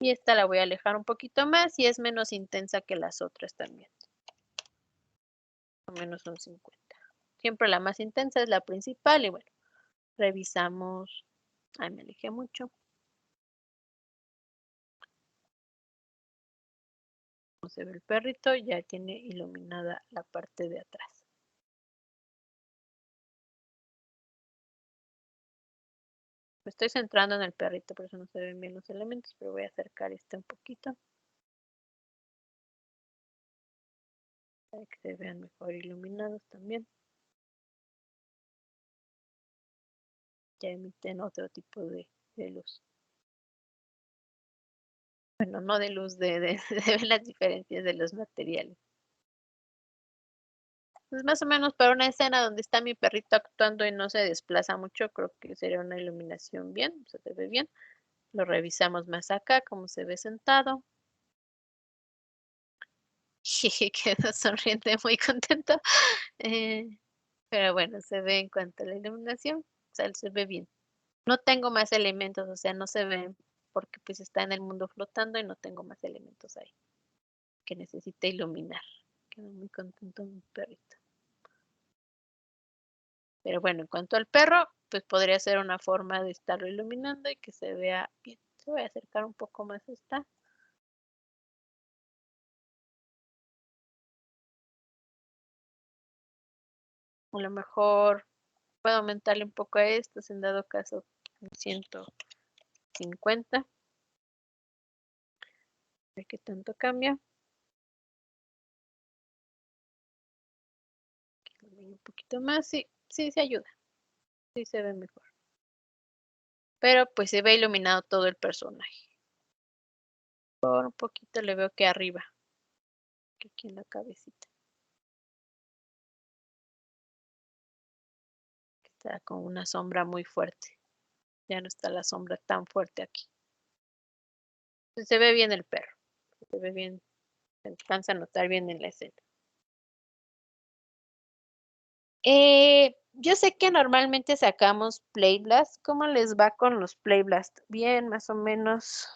Y esta la voy a alejar un poquito más y es menos intensa que las otras también. O menos un 50. Siempre la más intensa es la principal y bueno, revisamos. Ay, me alejé mucho. Como se ve el perrito, ya tiene iluminada la parte de atrás. Me estoy centrando en el perrito, por eso no se ven bien los elementos, pero voy a acercar este un poquito. Para que se vean mejor iluminados también. Ya emiten otro tipo de luz. Bueno, no de luz, de ver las diferencias de los materiales. Pues más o menos para una escena donde está mi perrito actuando y no se desplaza mucho, creo que sería una iluminación bien, se ve bien. Lo revisamos más acá, como se ve sentado. Quedó sonriente, muy contento. Pero bueno, se ve en cuanto a la iluminación, o sea, se ve bien. No tengo más elementos, o sea, no se ven porque pues está en el mundo flotando y no tengo más elementos ahí que necesite iluminar. Quedó muy contento mi perrito. Pero bueno, en cuanto al perro, pues podría ser una forma de estarlo iluminando y que se vea bien. Se voy a acercar un poco más esta. A lo mejor puedo aumentarle un poco a estos, en dado caso 150. A ver qué tanto cambia. Un poquito más, sí, sí se ayuda. Sí se ve mejor. Pero pues se ve iluminado todo el personaje. Por un poquito le veo que arriba, que aquí en la cabecita. Está con una sombra muy fuerte. Ya no está la sombra tan fuerte aquí. Entonces, se ve bien el perro. Se ve bien, se alcanza a notar bien en la escena. Yo sé que normalmente sacamos Playblast. ¿Cómo les va con los Playblast? Bien, más o menos.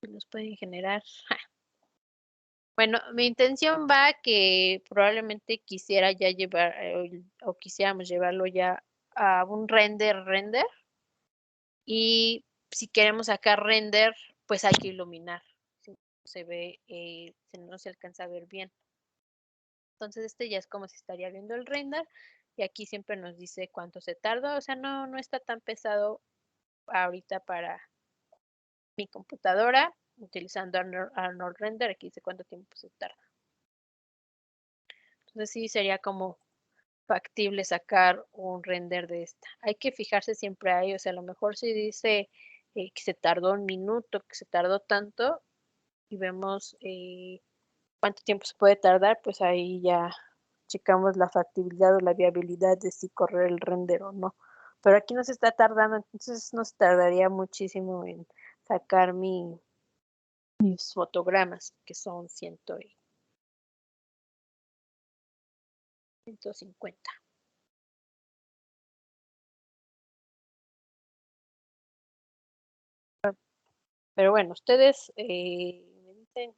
Los pueden generar. Bueno, mi intención va que probablemente quisiera ya llevar o quisiéramos llevarlo ya a un render y si queremos sacar render, pues hay que iluminar. Si no se ve, si no se alcanza a ver bien. Entonces este ya es como si estaría viendo el render y aquí siempre nos dice cuánto se tarda, o sea, no está tan pesado ahorita para mi computadora utilizando Arnold Render, aquí dice cuánto tiempo se tarda. Entonces sí sería como factible sacar un render de esta. Hay que fijarse siempre ahí, o sea, a lo mejor si dice que se tardó un minuto, que se tardó tanto y vemos cuánto tiempo se puede tardar, pues ahí ya checamos la factibilidad o la viabilidad de si correr el render o no. Pero aquí no se está tardando, entonces nos tardaría muchísimo en sacar mis fotogramas, que son 100 150. Pero bueno, ustedes me dicen,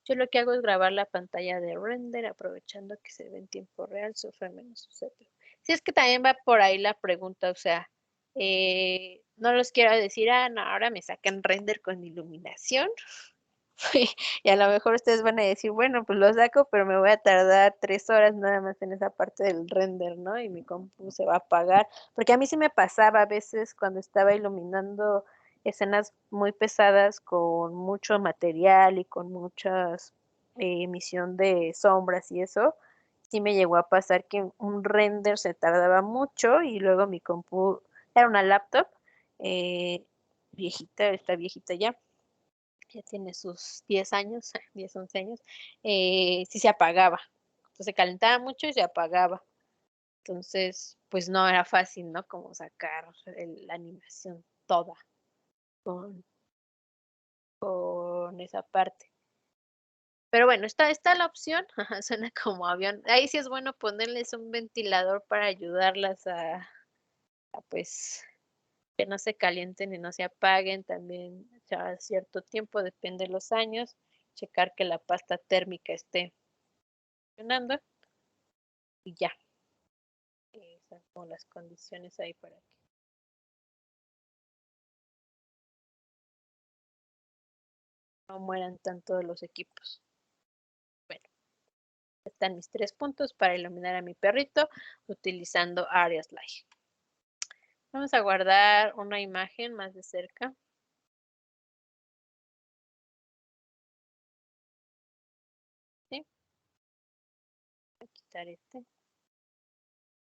yo lo que hago es grabar la pantalla de render, aprovechando que se ve en tiempo real, sufre menos su CPU. Si es que también va por ahí la pregunta, o sea, no los quiero decir, no, ahora me sacan render con iluminación. Y a lo mejor ustedes van a decir, bueno, pues lo saco, pero me voy a tardar 3 horas nada más en esa parte del render, ¿no? Y mi compu se va a apagar. Porque a mí sí me pasaba a veces cuando estaba iluminando escenas muy pesadas con mucho material y con muchas emisión de sombras y eso, sí me llegó a pasar que un render se tardaba mucho y luego mi compu era una laptop viejita, está viejita ya tiene sus 10 años, 10, 11 años, sí se apagaba. Entonces se calentaba mucho y se apagaba. Entonces, pues no era fácil, ¿no? Como sacar la animación toda con, con esa parte. Pero bueno, está la opción, suena como avión. Ahí sí es bueno ponerles un ventilador para ayudarlas pues, que no se calienten y no se apaguen. También cada cierto tiempo, depende de los años, checar que la pasta térmica esté funcionando y ya. Esas son las condiciones ahí para que no mueran tanto los equipos. Bueno, están mis 3 puntos para iluminar a mi perrito utilizando Arias Light. Vamos a guardar una imagen más de cerca. ¿Sí? Voy a quitar este.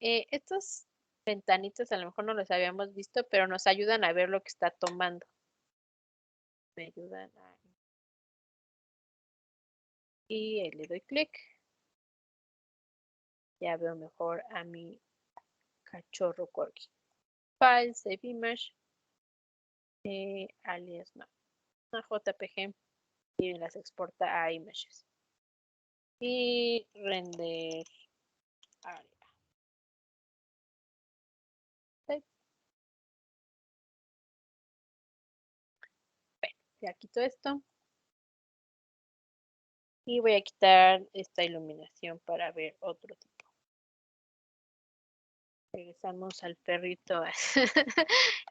Estos ventanitos a lo mejor no los habíamos visto, pero nos ayudan a ver lo que está tomando. Me ayudan a... Y le doy clic. Ya veo mejor a mi cachorro corgi. File, Save Image, alias no, una JPG y las exporta a Images. Y render área. Bueno, ya quito esto. Y voy a quitar esta iluminación para ver otro tipo. Regresamos al perrito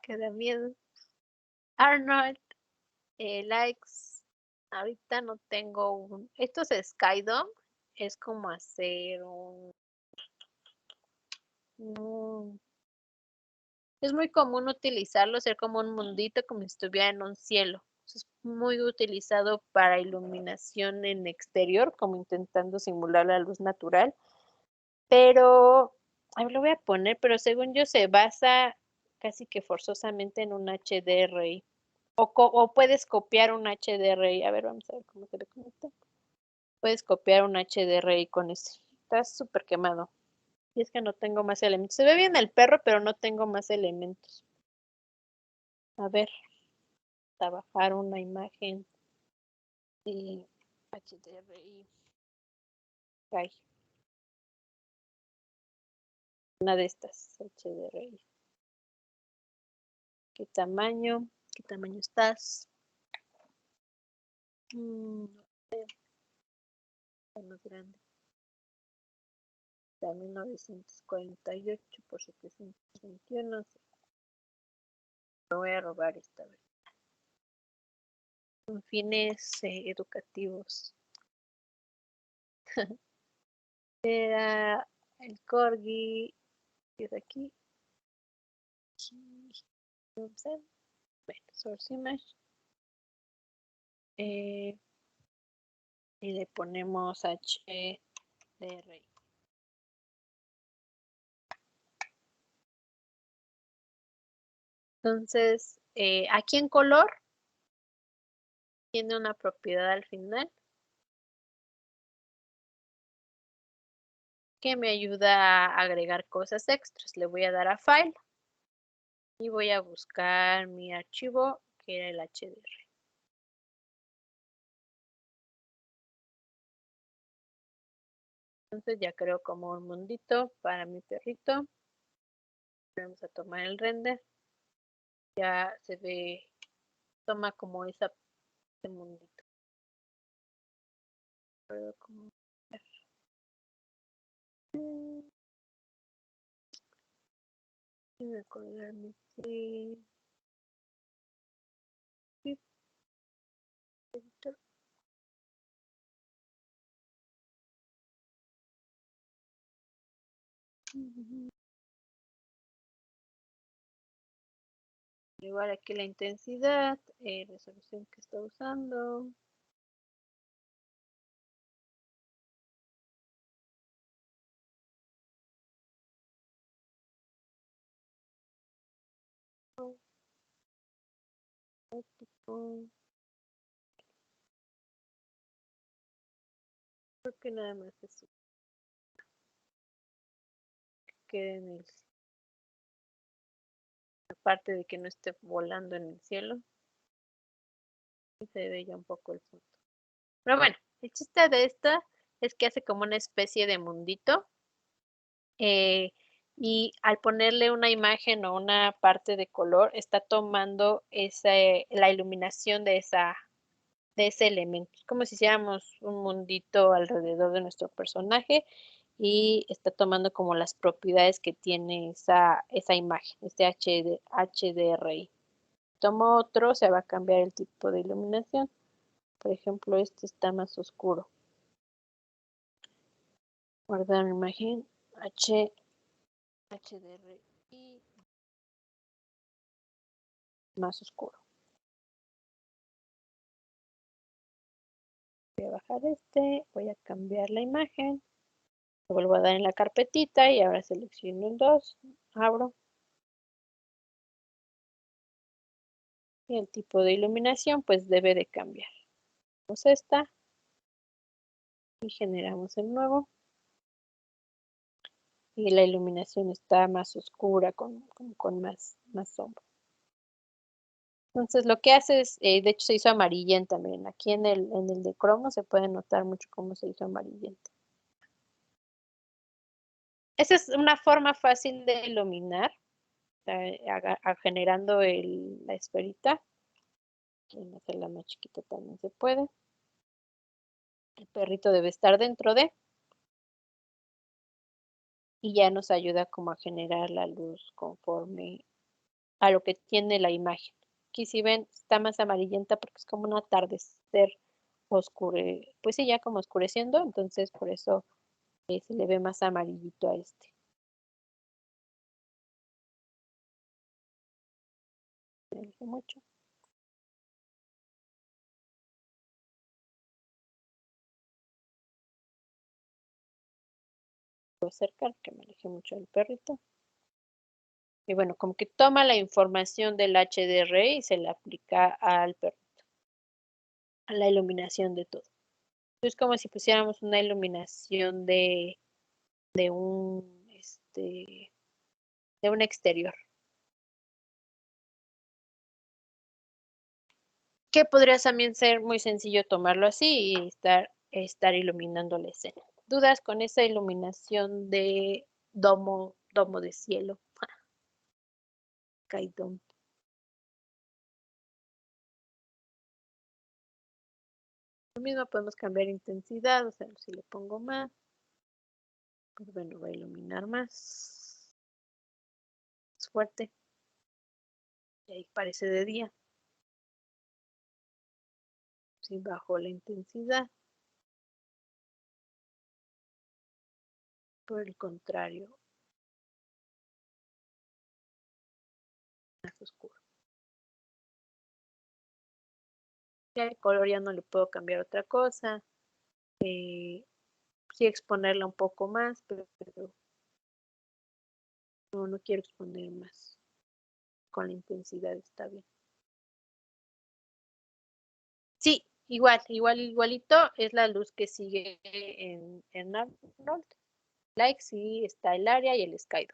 que da miedo. Arnold, likes. Ahorita no tengo un... Esto es Skydome. Es como hacer un... Es muy común utilizarlo, ser como un mundito, como si estuviera en un cielo. Es muy utilizado para iluminación en exterior, como intentando simular la luz natural. Pero, a ver, lo voy a poner, pero según yo se basa casi que forzosamente en un HDRI. O puedes copiar un HDRI. A ver, vamos a ver cómo se le conecta. Puedes copiar un HDRI con ese. Está súper quemado. Y es que no tengo más elementos. Se ve bien el perro, pero no tengo más elementos. A ver, trabajar una imagen de HDRI. Ay, una de estas HDRI. ¿Qué tamaño? ¿Qué tamaño estás? No sé, está más grande. Está 1948 por 721. Lo voy a robar esta vez. Con fines educativos. Era el corgi. Es aquí. Bueno, source image. Y le ponemos HDRI. Entonces, aquí en color tiene una propiedad al final que me ayuda a agregar cosas extras. Le voy a dar a File y voy a buscar mi archivo que era el HDR. Entonces ya creo como un mundito para mi perrito. Vamos a tomar el render. Ya se ve, toma como ese mundito. Puedo como ver. Voy a colgarme sí. Igual aquí la intensidad, resolución que está usando. Creo que nada más eso quede en el, aparte de que no esté volando en el cielo, y se ve ya un poco el fondo. Pero bueno, el chiste de esta es que hace como una especie de mundito. eh, y al ponerle una imagen o una parte de color, está tomando la iluminación de ese elemento. Es como si hiciéramos un mundito alrededor de nuestro personaje y está tomando como las propiedades que tiene esa imagen, este HDRI. Tomo otro, se va a cambiar el tipo de iluminación. Por ejemplo, este está más oscuro. Guardar la imagen HDRI más oscuro. Voy a bajar voy a cambiar la imagen, lo vuelvo a dar en la carpetita y ahora selecciono el 2, abro. Y el tipo de iluminación pues debe de cambiar. Vamos a esta y generamos el nuevo. Y la iluminación está más oscura, con más sombra. Entonces lo que hace es, de hecho se hizo amarillenta, miren, aquí en el de cromo se puede notar mucho cómo se hizo amarillenta. Esa es una forma fácil de iluminar, generando la esferita. Quieren hacerla más chiquita también se puede. El perrito debe estar dentro y ya nos ayuda como a generar la luz conforme a lo que tiene la imagen. Aquí si ven está más amarillenta porque es como un atardecer pues sí, ya como oscureciendo, entonces por eso se le ve más amarillito a este. Me alejé mucho. Puedo acercar que me alejé mucho del perrito. Y bueno, como que toma la información del HDR y se le aplica al perrito, a la iluminación de todo. Es como si pusiéramos una iluminación de de un exterior. Que podría también ser muy sencillo tomarlo así y estar iluminando la escena. ¿Dudas con esa iluminación de domo de cielo? Kaidom. Lo mismo podemos cambiar intensidad, o sea, si le pongo más, pues bueno, va a iluminar más fuerte. Y ahí parece de día. Si bajo la intensidad, por el contrario, más oscuro. Ya el color ya no le puedo cambiar otra cosa. Sí exponerla un poco más, pero no quiero exponer más. Con la intensidad está bien. Sí, igualito es la luz que sigue en Arnold. Like, sí, está el área y el Skydome.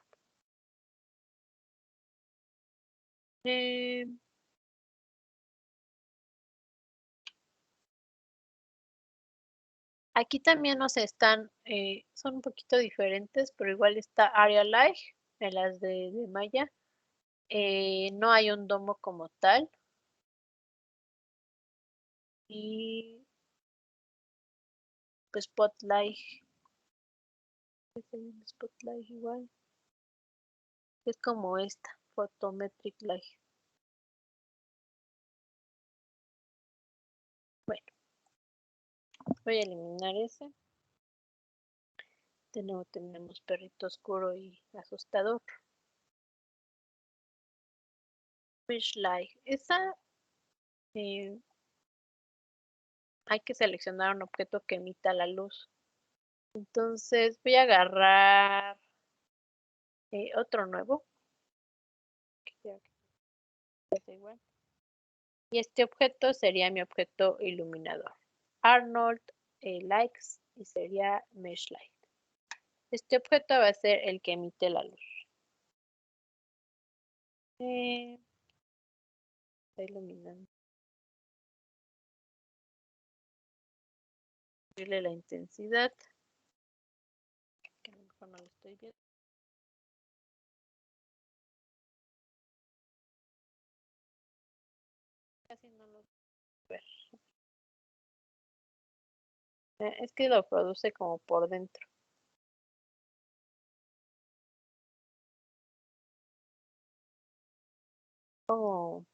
Eh, Aquí también nos están, son un poquito diferentes, pero igual está Area Light, de las de Maya. No hay un domo como tal. Y pues Spotlight, Spotlight igual. Es como esta, Photometric Light. Bueno, voy a eliminar ese. De nuevo tenemos perrito oscuro y asustador. Fish Light. Esa hay que seleccionar un objeto que emita la luz. Entonces voy a agarrar otro nuevo. Igual. Y este objeto sería mi objeto iluminador. Arnold Likes y sería Mesh Light. Este objeto va a ser el que emite la luz. Está iluminando. Subirle la intensidad. Que a lo mejor no lo estoy viendo. Casi no lo ver. Es que lo produce como por dentro. Como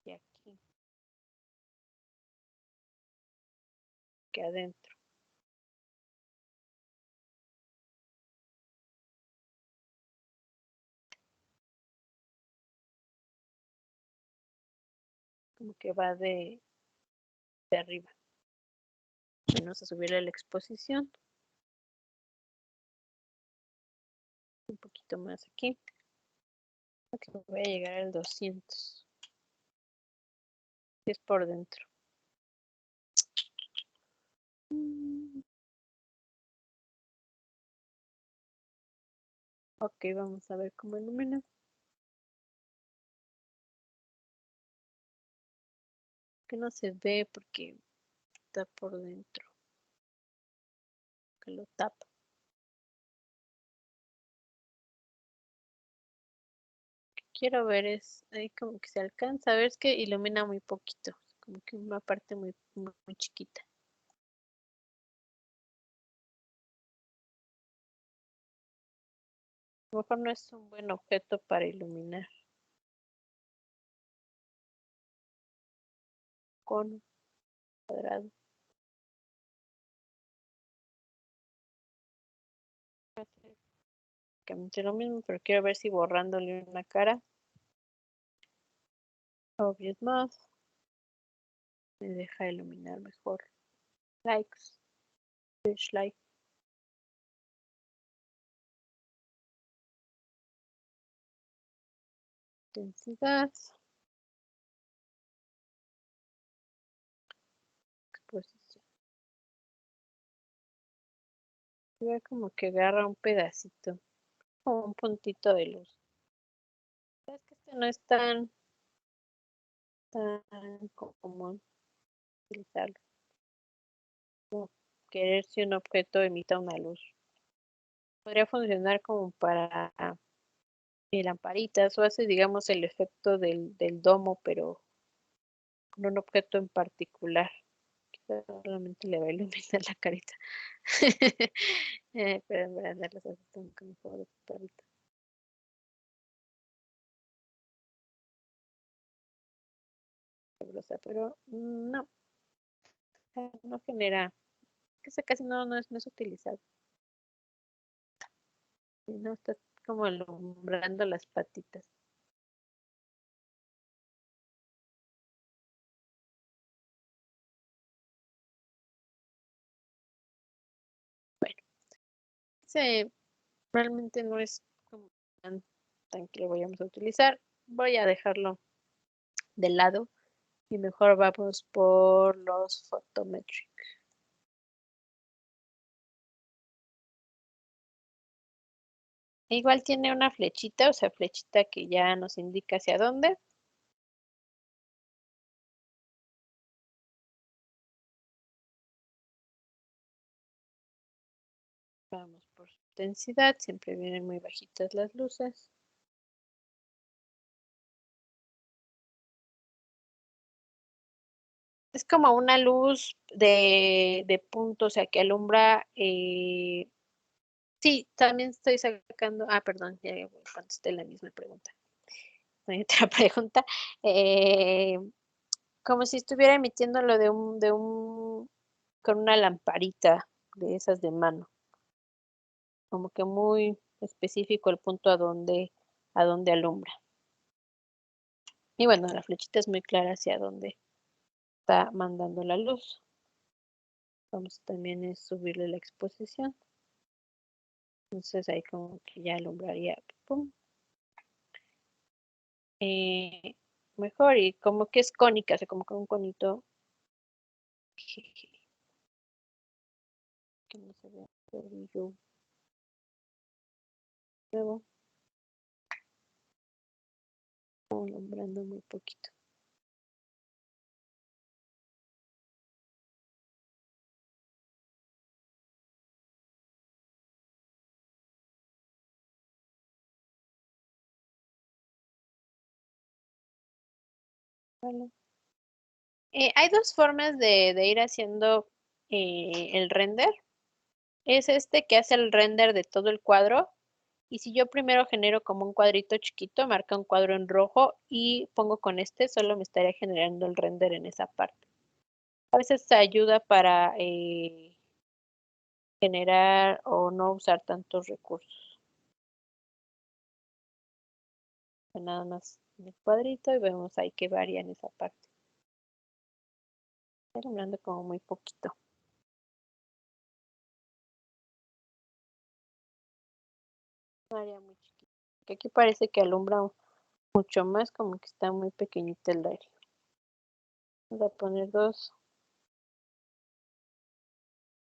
de aquí. Que adentro. Como que va de arriba. Vamos a subirle la exposición. Un poquito más aquí. Ok, voy a llegar al 200. Es por dentro. Ok, vamos a ver cómo ilumina. Que no se ve porque está por dentro. Que lo tapa. Quiero ver es ahí como que se alcanza a ver, es que ilumina muy poquito, como que una parte muy, muy, muy chiquita. A lo mejor no es un buen objeto para iluminar con cuadrado. Básicamente lo mismo, pero quiero ver si borrándole una cara. Obvious más. Me deja iluminar mejor. Likes. Like. Intensidad. Exposición. Ve como que agarra un pedacito. Como un puntito de luz. Es que este no es tan común utilizarlo. Como querer si un objeto emita una luz. Podría funcionar como para lamparitas o hace, digamos, el efecto del domo, pero con un objeto en particular. Quizás solamente le va a iluminar la carita. Pero en verdad las hace como de perrito. Pero no, no genera, que esa casi no es utilizado. No está como alumbrando las patitas. Bueno, ese realmente no es como tan que lo vayamos a utilizar. Voy a dejarlo de lado y mejor vamos por los photometric. Igual tiene una flechita, o sea, flechita que ya nos indica hacia dónde. Vamos por densidad, siempre vienen muy bajitas las luces. Es como una luz de punto, o sea, que alumbra. Sí, también estoy sacando. Ah, perdón, ya contesté la misma pregunta. Hay otra pregunta. Eh, Como si estuviera emitiéndolo con una lamparita de esas de mano. Como que muy específico el punto a donde alumbra. Y bueno, la flechita es muy clara hacia dónde está mandando la luz. Vamos también a subirle la exposición. Entonces ahí como que ya alumbraría, pum, eh, mejor y como que es cónica, o sea, como que un conito que no se ve el brillo nuevo, alumbrando muy poquito. Vale. Hay dos formas de ir haciendo el render. Es este que hace el render de todo el cuadro. Y si yo primero genero como un cuadrito chiquito, marca un cuadro en rojo y pongo con este, solo me estaría generando el render en esa parte. A veces te ayuda para generar o no usar tantos recursos. Nada más en el cuadrito y vemos ahí que varía en esa parte. Estoy hablando como muy poquito. Varía muy chiquito. Que aquí parece que alumbra mucho más, como que está muy pequeñita el aire. Voy a poner dos.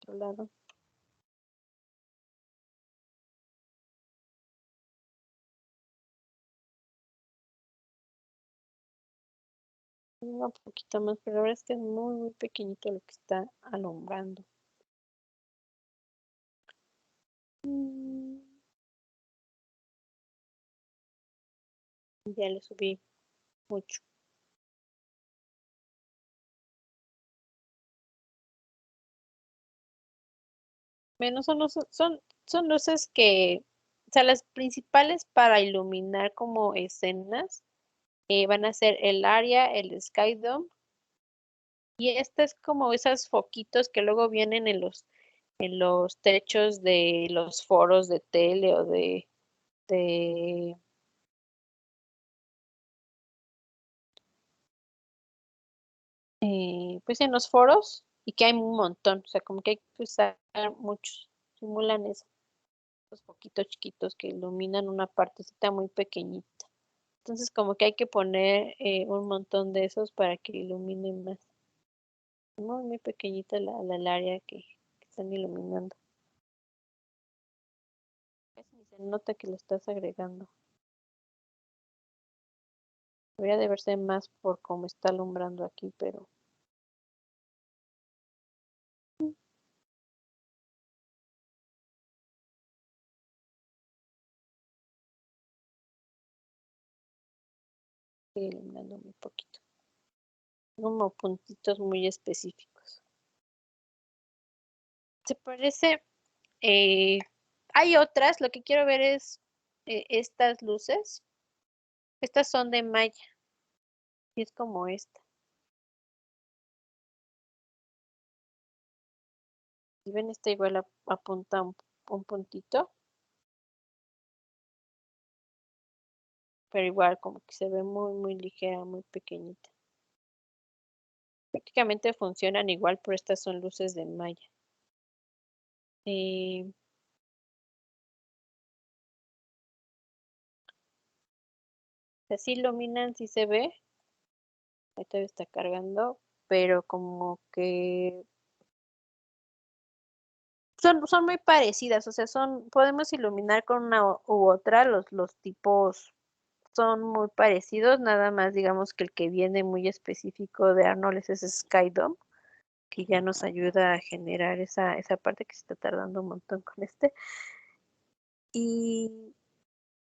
Otro lado. Un poquito más, pero ahora es que es muy, muy pequeñito lo que está alumbrando. Ya le subí mucho. Menos son luces que, o sea, las principales para iluminar como escenas van a ser el área, el Sky Dome, y este es como esos foquitos que luego vienen en los techos de los foros de tele o de pues en los foros y que hay un montón, o sea, como que hay que usar muchos, simulan eso, los poquitos chiquitos que iluminan una partecita muy pequeñita. Entonces como que hay que poner un montón de esos para que iluminen más. Muy, muy pequeñita el área que están iluminando. Casi ni se nota que lo estás agregando. Debería de verse más por cómo está alumbrando aquí, pero sigue iluminando muy poquito. Como puntitos muy específicos. Se parece, eh, hay otras, lo que quiero ver es estas luces. Estas son de malla y es como esta. Si ven, esta igual apunta un puntito, pero igual como que se ve muy, muy ligera, muy pequeñita. Prácticamente funcionan igual, pero estas son luces de malla. Eh, Así iluminan, sí se ve. Ahorita está cargando, pero como que son muy parecidas, o sea, podemos iluminar con una u otra, los tipos son muy parecidos, nada más digamos que el que viene muy específico de Arnold es ese Skydome, que ya nos ayuda a generar esa parte que se está tardando un montón con este. Y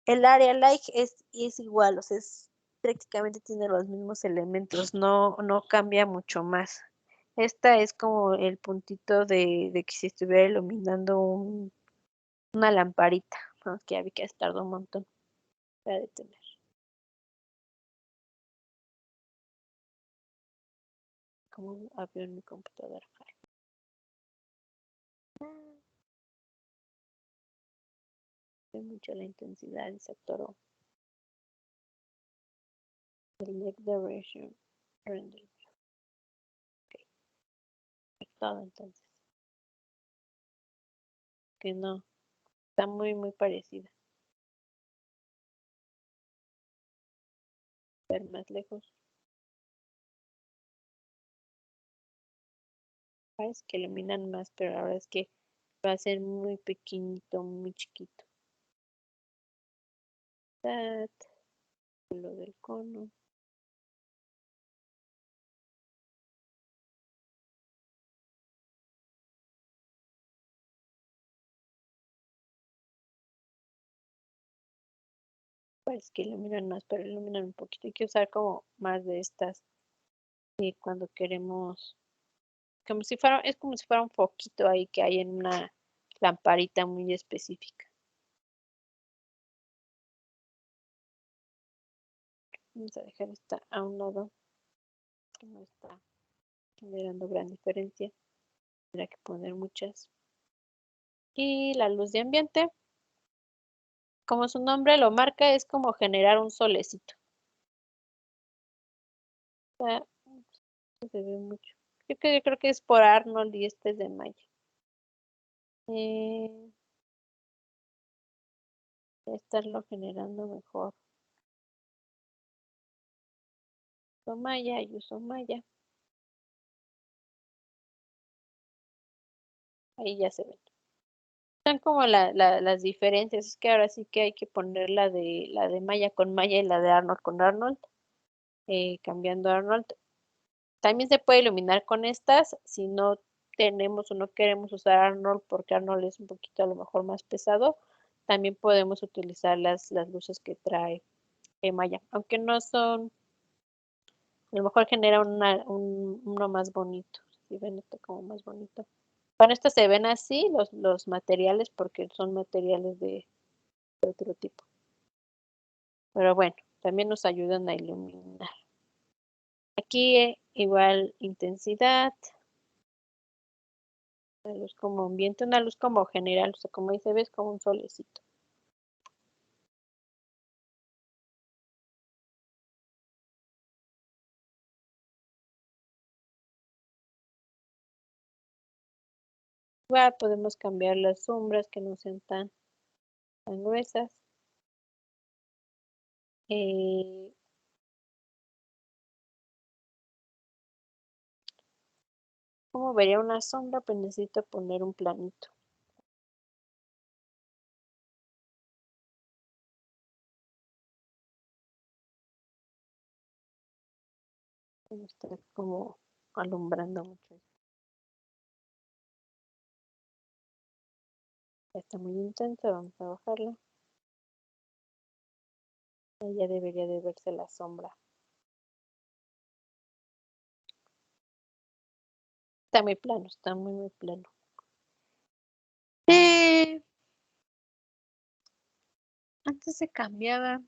el área like es igual, o sea, prácticamente tiene los mismos elementos, no cambia mucho más. Esta es como el puntito de que si estuviera iluminando una lamparita, ¿no? Que había que tardó un montón para detener. Como abrió en mi computadora. Es mucho la intensidad y se atoró. Select the region. Render. Ok. Todo entonces. Que no. Está muy parecida. Ver más lejos. Parece que iluminan más, pero ahora es que va a ser muy pequeñito, muy chiquito. Lo del cono. Parece que iluminan más, pero iluminan un poquito. Hay que usar como más de estas cuando queremos, como si fuera, es como si fuera un foquito ahí que hay en una lamparita muy específica. Vamos a dejar esta a un lado, que no está generando gran diferencia. Tendrá que poner muchas. Y la luz de ambiente, como su nombre lo marca, es como generar un solecito. O sea, se ve mucho. Yo creo que es por Arnold y este es de Maya. Estarlo generando mejor. Maya y uso Maya. Ahí ya se ven. Están como las diferencias. Es que ahora sí que hay que poner la de Maya con Maya y la de Arnold con Arnold. Cambiando Arnold. También se puede iluminar con estas si no tenemos o no queremos usar Arnold porque Arnold es un poquito a lo mejor más pesado. También podemos utilizar las luces que trae Maya, aunque no son, a lo mejor genera uno más bonito. Si ven esto como más bonito. Para esto se ven así los materiales porque son materiales de otro tipo. Pero bueno, también nos ayudan a iluminar. Aquí igual intensidad, la luz como ambiente, una luz como general, o sea, como dice, ves como un solecito. Igual podemos cambiar las sombras que no sean tan gruesas. ¿Cómo vería una sombra? Pues necesito poner un planito. Está como alumbrando mucho. Está muy intenso, vamos a bajarlo. Ahí ya debería de verse la sombra. Está muy plano, está muy plano. Antes se cambiaba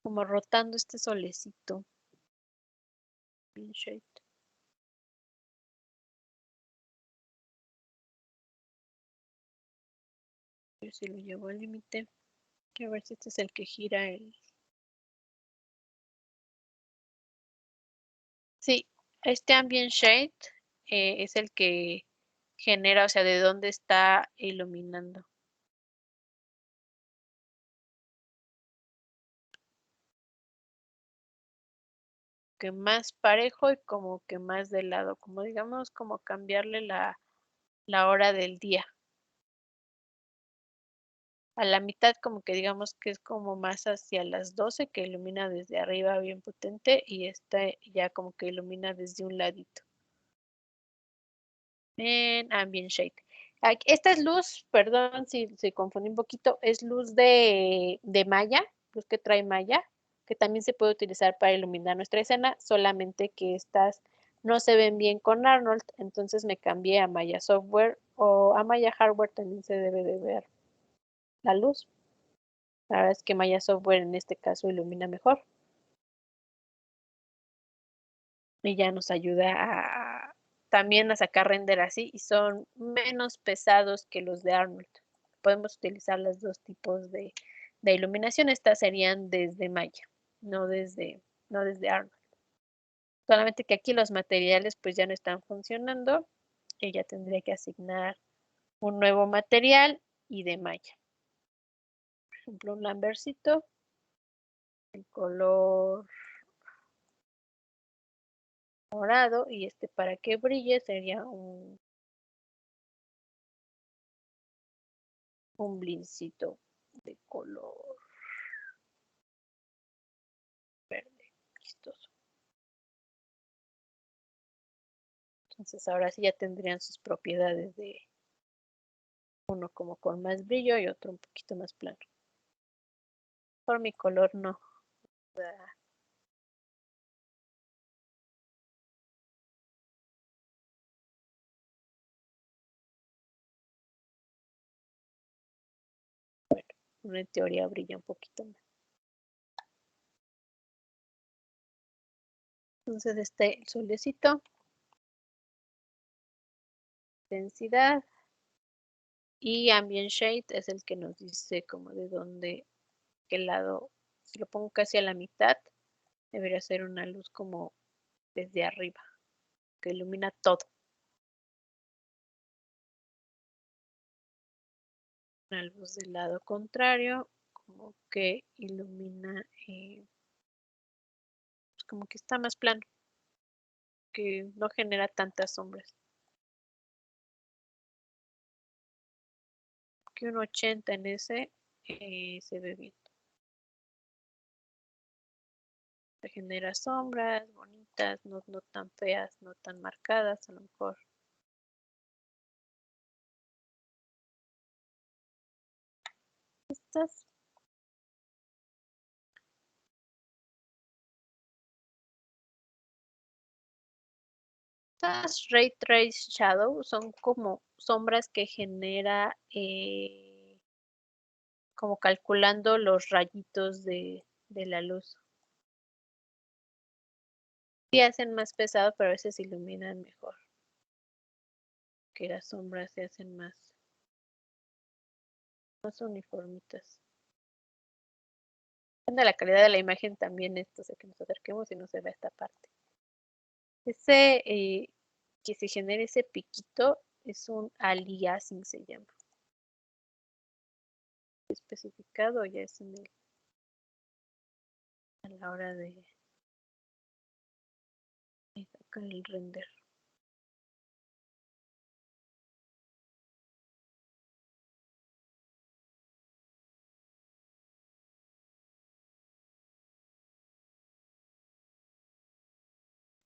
como rotando este solecito. Bien shade. Yo si lo llevo al límite. A ver si este es el que gira el. Sí, este ambient shade es el que genera, o sea, de dónde está iluminando. Que más parejo y como que más de lado, como digamos, como cambiarle la hora del día. A la mitad como que digamos que es como más hacia las 12 que ilumina desde arriba bien potente y esta ya como que ilumina desde un ladito. en Ambient Shade. Esta es luz, perdón si confundí un poquito, es luz de malla, luz que trae malla, que también se puede utilizar para iluminar nuestra escena, solamente que estas no se ven bien con Arnold, entonces me cambié a Maya Software o a Maya Hardware también se debe de ver la luz. La verdad es que Maya Software en este caso ilumina mejor. Y ya nos ayuda también a sacar render así y son menos pesados que los de Arnold. Podemos utilizar los dos tipos de iluminación. Estas serían desde Maya, no desde Arnold. Solamente que aquí los materiales pues ya no están funcionando. Ella tendría que asignar un nuevo material y de Maya. Por ejemplo, un lambercito. El color morado y este para que brille sería un blincito de color verde, vistoso. Entonces ahora sí ya tendrían sus propiedades de uno como con más brillo y otro un poquito más plano. Por mi color no. Bueno, en teoría brilla un poquito más. Entonces este solecito, densidad y ambient shade es el que nos dice como de dónde, qué lado. Si lo pongo casi a la mitad, debería ser una luz como desde arriba, que ilumina todo. Una luz del lado contrario, como que ilumina, pues como que está más plano, que no genera tantas sombras. Que un 80 en ese se ve bien. Se genera sombras bonitas, no tan feas, no tan marcadas, a lo mejor. Estas Ray Trace Shadow son como sombras que genera como calculando los rayitos de la luz. Sí hacen más pesado, pero a veces iluminan mejor. Que las sombras se hacen más uniformitas. Depende de la calidad de la imagen también esto, o sea, que nos acerquemos y no se ve esta parte. Ese que se genere ese piquito es un aliasing, se llama. Especificado ya es a la hora de sacar el render.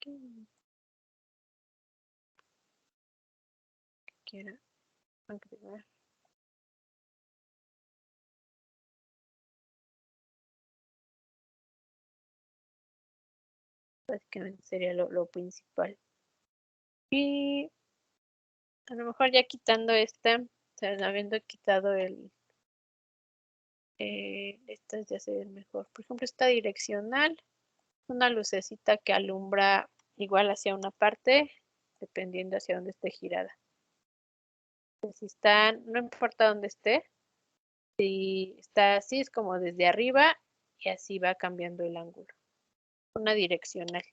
Que quiera agregar. Básicamente sería lo principal. Y a lo mejor ya quitando esta, o sea, habiendo quitado estas ya se ven mejor. Por ejemplo, esta direccional, una lucecita que alumbra igual hacia una parte, dependiendo hacia dónde esté girada. Pues si está, no importa dónde esté, si está así es como desde arriba y así va cambiando el ángulo. Una direccional.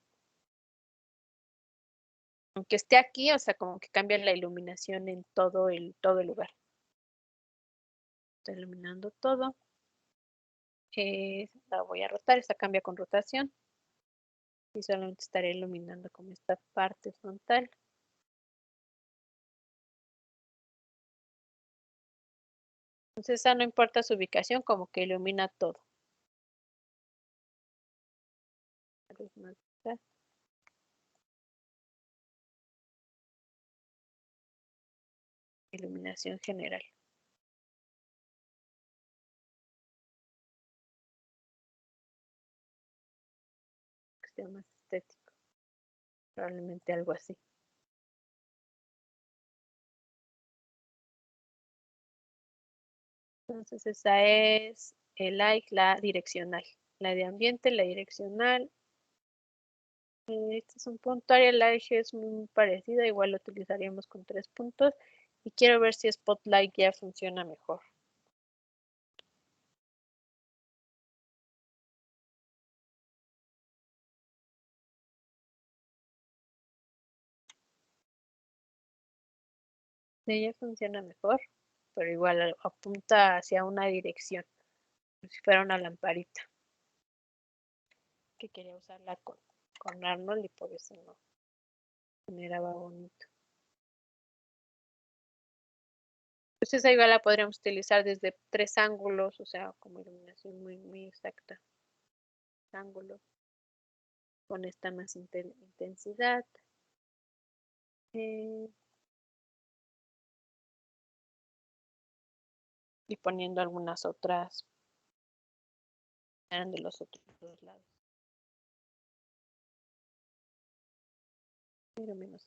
Aunque esté aquí, o sea, como que cambia la iluminación en todo el lugar. Está iluminando todo. La voy a rotar, esta cambia con rotación. Y solamente estaré iluminando como esta parte frontal. Entonces esa no importa su ubicación, como que ilumina todo. iluminación general. Que sea más estético. Probablemente algo así. Entonces esa es el like, la direccional. La de ambiente, la direccional. Este es un punto. Área light es muy parecida, igual lo utilizaríamos con 3 puntos. Y quiero ver si Spotlight ya funciona mejor. Sí, ya funciona mejor, pero igual apunta hacia una dirección, como si fuera una lamparita. Que quería usarla con Arnold y por eso no generaba bonito. Entonces ahí igual la podríamos utilizar desde 3 ángulos, o sea, como iluminación muy exacta. Ángulo con esta más intensidad. Y poniendo algunas otras de los otros dos lados. Pero menos.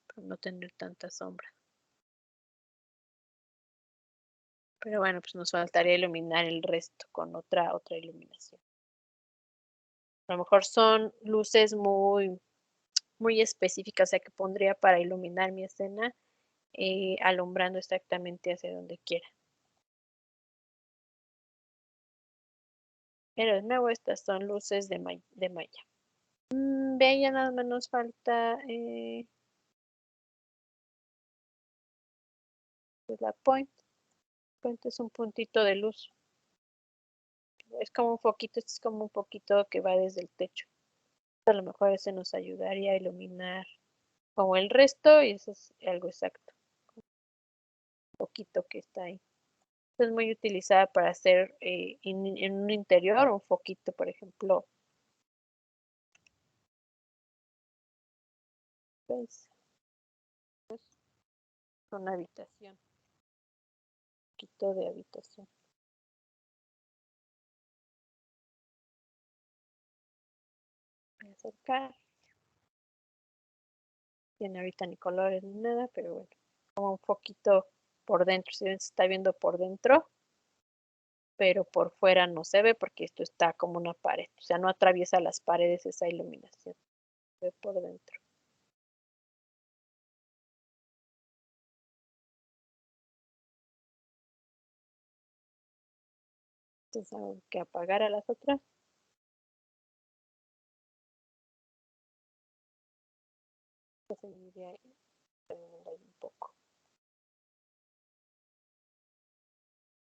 Para no tener tanta sombra. Pero bueno, pues nos faltaría iluminar el resto con otra iluminación. A lo mejor son luces muy específicas, o sea, que pondría para iluminar mi escena, alumbrando exactamente hacia donde quiera. Pero de nuevo, estas son luces de malla. Vean, ya nada más nos falta pues la point. Point es un puntito de luz. Es como un foquito, este es como un poquito que va desde el techo. A lo mejor ese nos ayudaría a iluminar como el resto y eso es algo exacto. Un poquito que está ahí. Es muy utilizada para hacer en un interior un foquito, por ejemplo. ¿Ves? Pues, una habitación. Un poquito de habitación. Voy a acercar. Tiene ahorita ni colores ni nada, pero bueno. Como un foquito por dentro. Si ven, se está viendo por dentro, pero por fuera no se ve porque esto está como una pared. O sea, no atraviesa las paredes esa iluminación. Se ve por dentro. Entonces, hay que apagar a las otras. Seguiría terminando ahí un poco.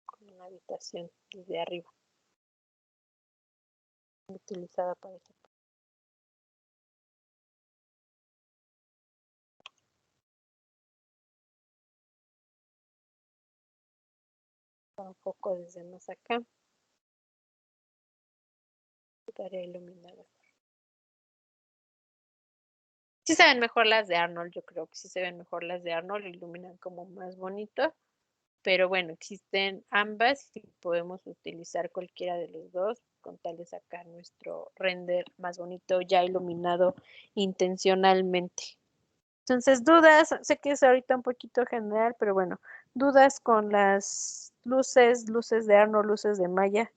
Con una habitación desde arriba. Utilizada para eso. Un poco desde más acá. Estaría iluminada. Sí se ven mejor las de Arnold, yo creo que sí se ven mejor las de Arnold, iluminan como más bonito. Pero bueno, existen ambas y podemos utilizar cualquiera de los dos con tal de sacar nuestro render más bonito ya iluminado intencionalmente. Entonces, dudas, sé que es ahorita un poquito general, pero bueno, dudas con las luces de Arnold, luces de Maya.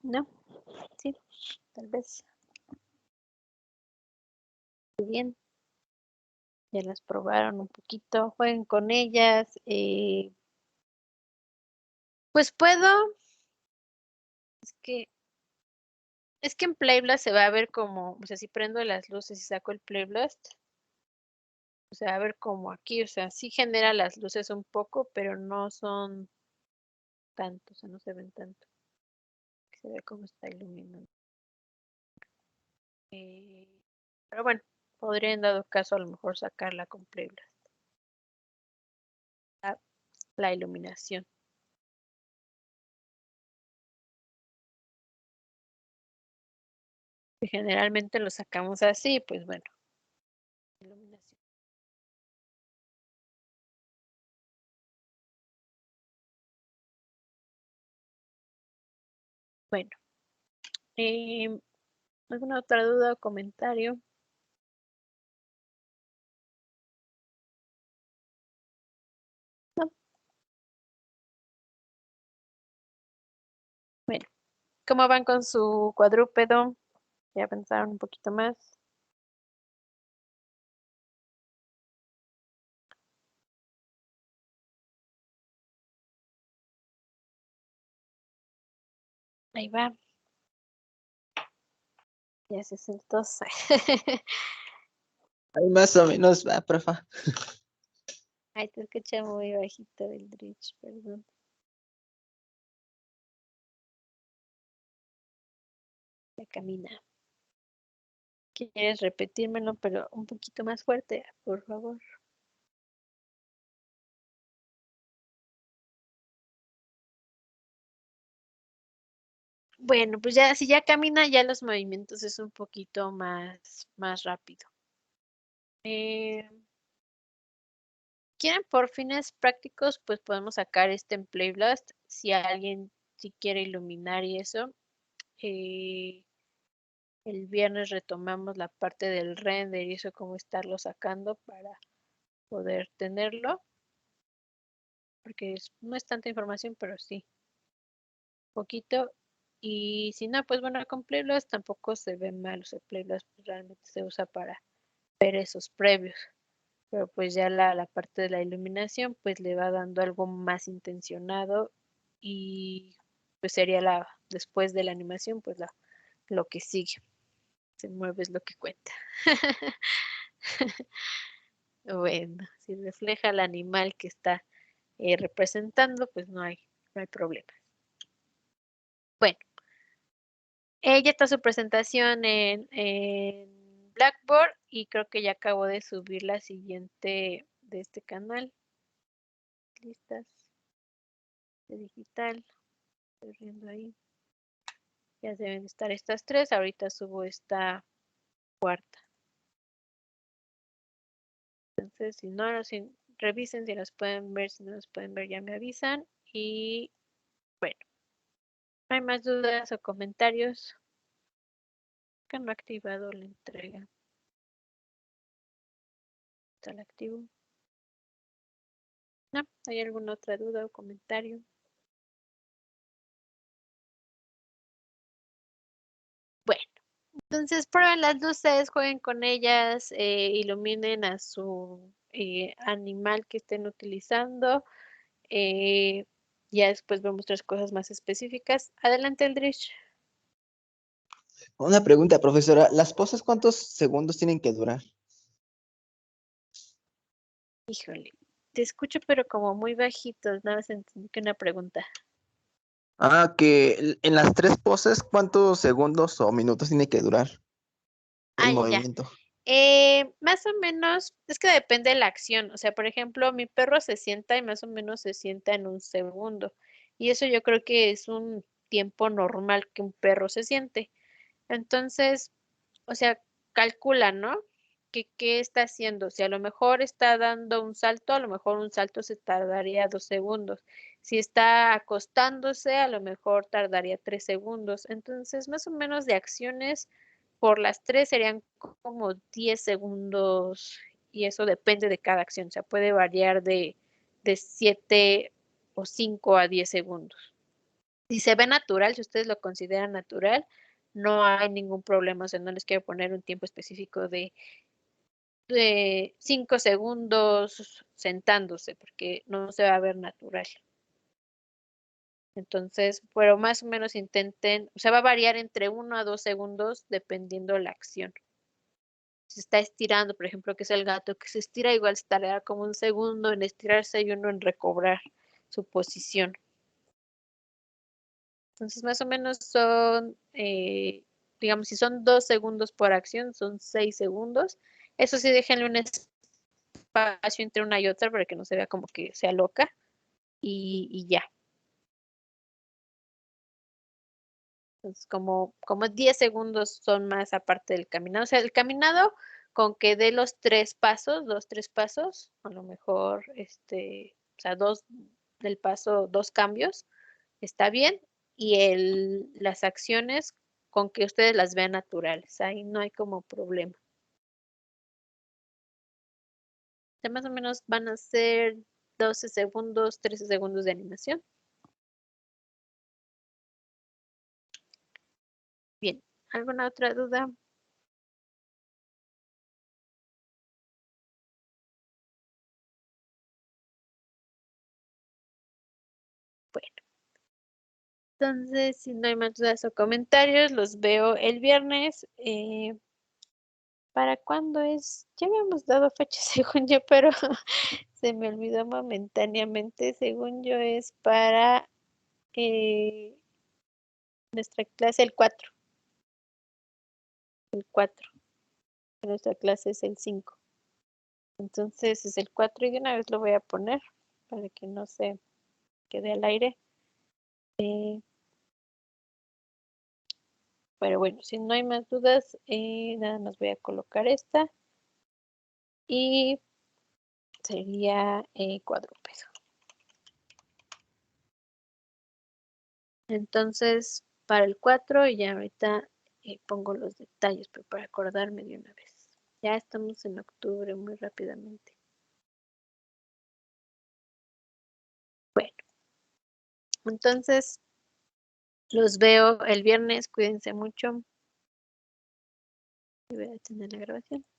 ¿No? Sí, tal vez. Muy bien. Ya las probaron un poquito, jueguen con ellas. Pues puedo, es que en Playblast se va a ver como, o sea, si prendo las luces y saco el Playblast, o sea, a ver como aquí, o sea, sí genera las luces un poco, pero no son tanto, o sea, no se ven tanto. Se ve cómo está iluminando. Eh, pero bueno, podría en dado caso a lo mejor sacarla con Playblast. La iluminación. que generalmente lo sacamos así, pues bueno. Iluminación. Bueno, ¿alguna otra duda o comentario? No. Bueno, ¿cómo van con su cuadrúpedo? ¿Ya pensaron un poquito más? Ahí va. Ya se sentó. Ahí más o menos va, profa. Ay, te escucha muy bajito el Drich, perdón. Ya camina. ¿Quieres repetírmelo, pero un poquito más fuerte, por favor? Bueno, pues ya, si ya camina, ya los movimientos es un poquito más rápido. ¿Quieren por fines prácticos? Pues podemos sacar este en Playblast. Si alguien si quiere iluminar y eso. El viernes retomamos la parte del render y eso, cómo estarlo sacando para poder tenerlo. Porque no es tanta información, pero sí, poquito. Y si no, pues bueno, con Playblast tampoco se ve mal. O sea, Playblast pues, realmente se usa para ver esos previos. Pero pues ya la parte de la iluminación pues le va dando algo más intencionado y pues sería después de la animación pues lo que sigue. Se mueve es lo que cuenta. Bueno, si refleja el animal que está representando, pues no hay problema. Bueno, ya está su presentación en Blackboard y creo que ya acabo de subir la siguiente de este canal. Listas de digital. Estoy viendo ahí. Ya deben estar estas tres. Ahorita subo esta cuarta. Entonces, si revisen si las pueden ver, si no las pueden ver, ya me avisan. Y bueno, ¿no hay más dudas o comentarios? Que no ha activado la entrega. ¿Está el activo? ¿No? ¿Hay alguna otra duda o comentario? Bueno, entonces prueben las luces, jueguen con ellas, iluminen a su animal que estén utilizando. Eh, ya después vemos otras cosas más específicas. Adelante, Eldridge. Una pregunta, profesora. ¿Las poses cuántos segundos tienen que durar? Híjole, te escucho pero como muy bajito, nada más entendí que una pregunta. Ah, que en las tres poses, ¿cuántos segundos o minutos tiene que durar el Ya. movimiento? Más o menos, es que depende de la acción. O sea, por ejemplo, mi perro se sienta y más o menos se sienta en un segundo. Y eso yo creo que es un tiempo normal que un perro se siente. Entonces, o sea, calcula, ¿no? ¿Qué está haciendo? Si a lo mejor está dando un salto, a lo mejor un salto se tardaría 2 segundos. Si está acostándose, a lo mejor tardaría 3 segundos. Entonces, más o menos de acciones por las tres serían como 10 segundos y eso depende de cada acción. O sea, puede variar de 7 o 5 a 10 segundos. Si se ve natural, si ustedes lo consideran natural, no hay ningún problema. O sea, no les quiero poner un tiempo específico de 5 segundos sentándose, porque no se va a ver natural. Entonces, pero más o menos intenten, o sea, va a variar entre 1 a 2 segundos dependiendo la acción. Se está estirando, por ejemplo, que es el gato que se estira, igual se tardará como un segundo en estirarse y uno en recobrar su posición. Entonces, más o menos son, digamos, si son 2 segundos por acción, son 6 segundos. Eso sí, déjenle un espacio entre una y otra para que no se vea como que sea loca y ya. Entonces, como 10 segundos son más aparte del caminado. O sea, el caminado con que dé los 3 pasos, 2, 3 pasos, a lo mejor, o sea, 2 del paso, 2 cambios, está bien. Y las acciones con que ustedes las vean naturales. Ahí no hay como problema. O sea, más o menos van a ser 12 segundos, 13 segundos de animación. Bien, ¿alguna otra duda? Bueno, entonces, si no hay más dudas o comentarios, los veo el viernes. ¿Para cuándo es? Ya habíamos dado fecha, según yo, pero se me olvidó momentáneamente. Según yo, es para nuestra clase el 4. El 4. Nuestra clase es el 5. Entonces es el 4 y de una vez lo voy a poner para que no se quede al aire. Pero bueno, si no hay más dudas, nada más voy a colocar esta y sería cuadrúpedo. Entonces, para el 4 ya ahorita pongo los detalles, pero para acordarme de una vez. Ya estamos en octubre muy rápidamente. Bueno, entonces los veo el viernes, cuídense mucho. Y voy a detener la grabación.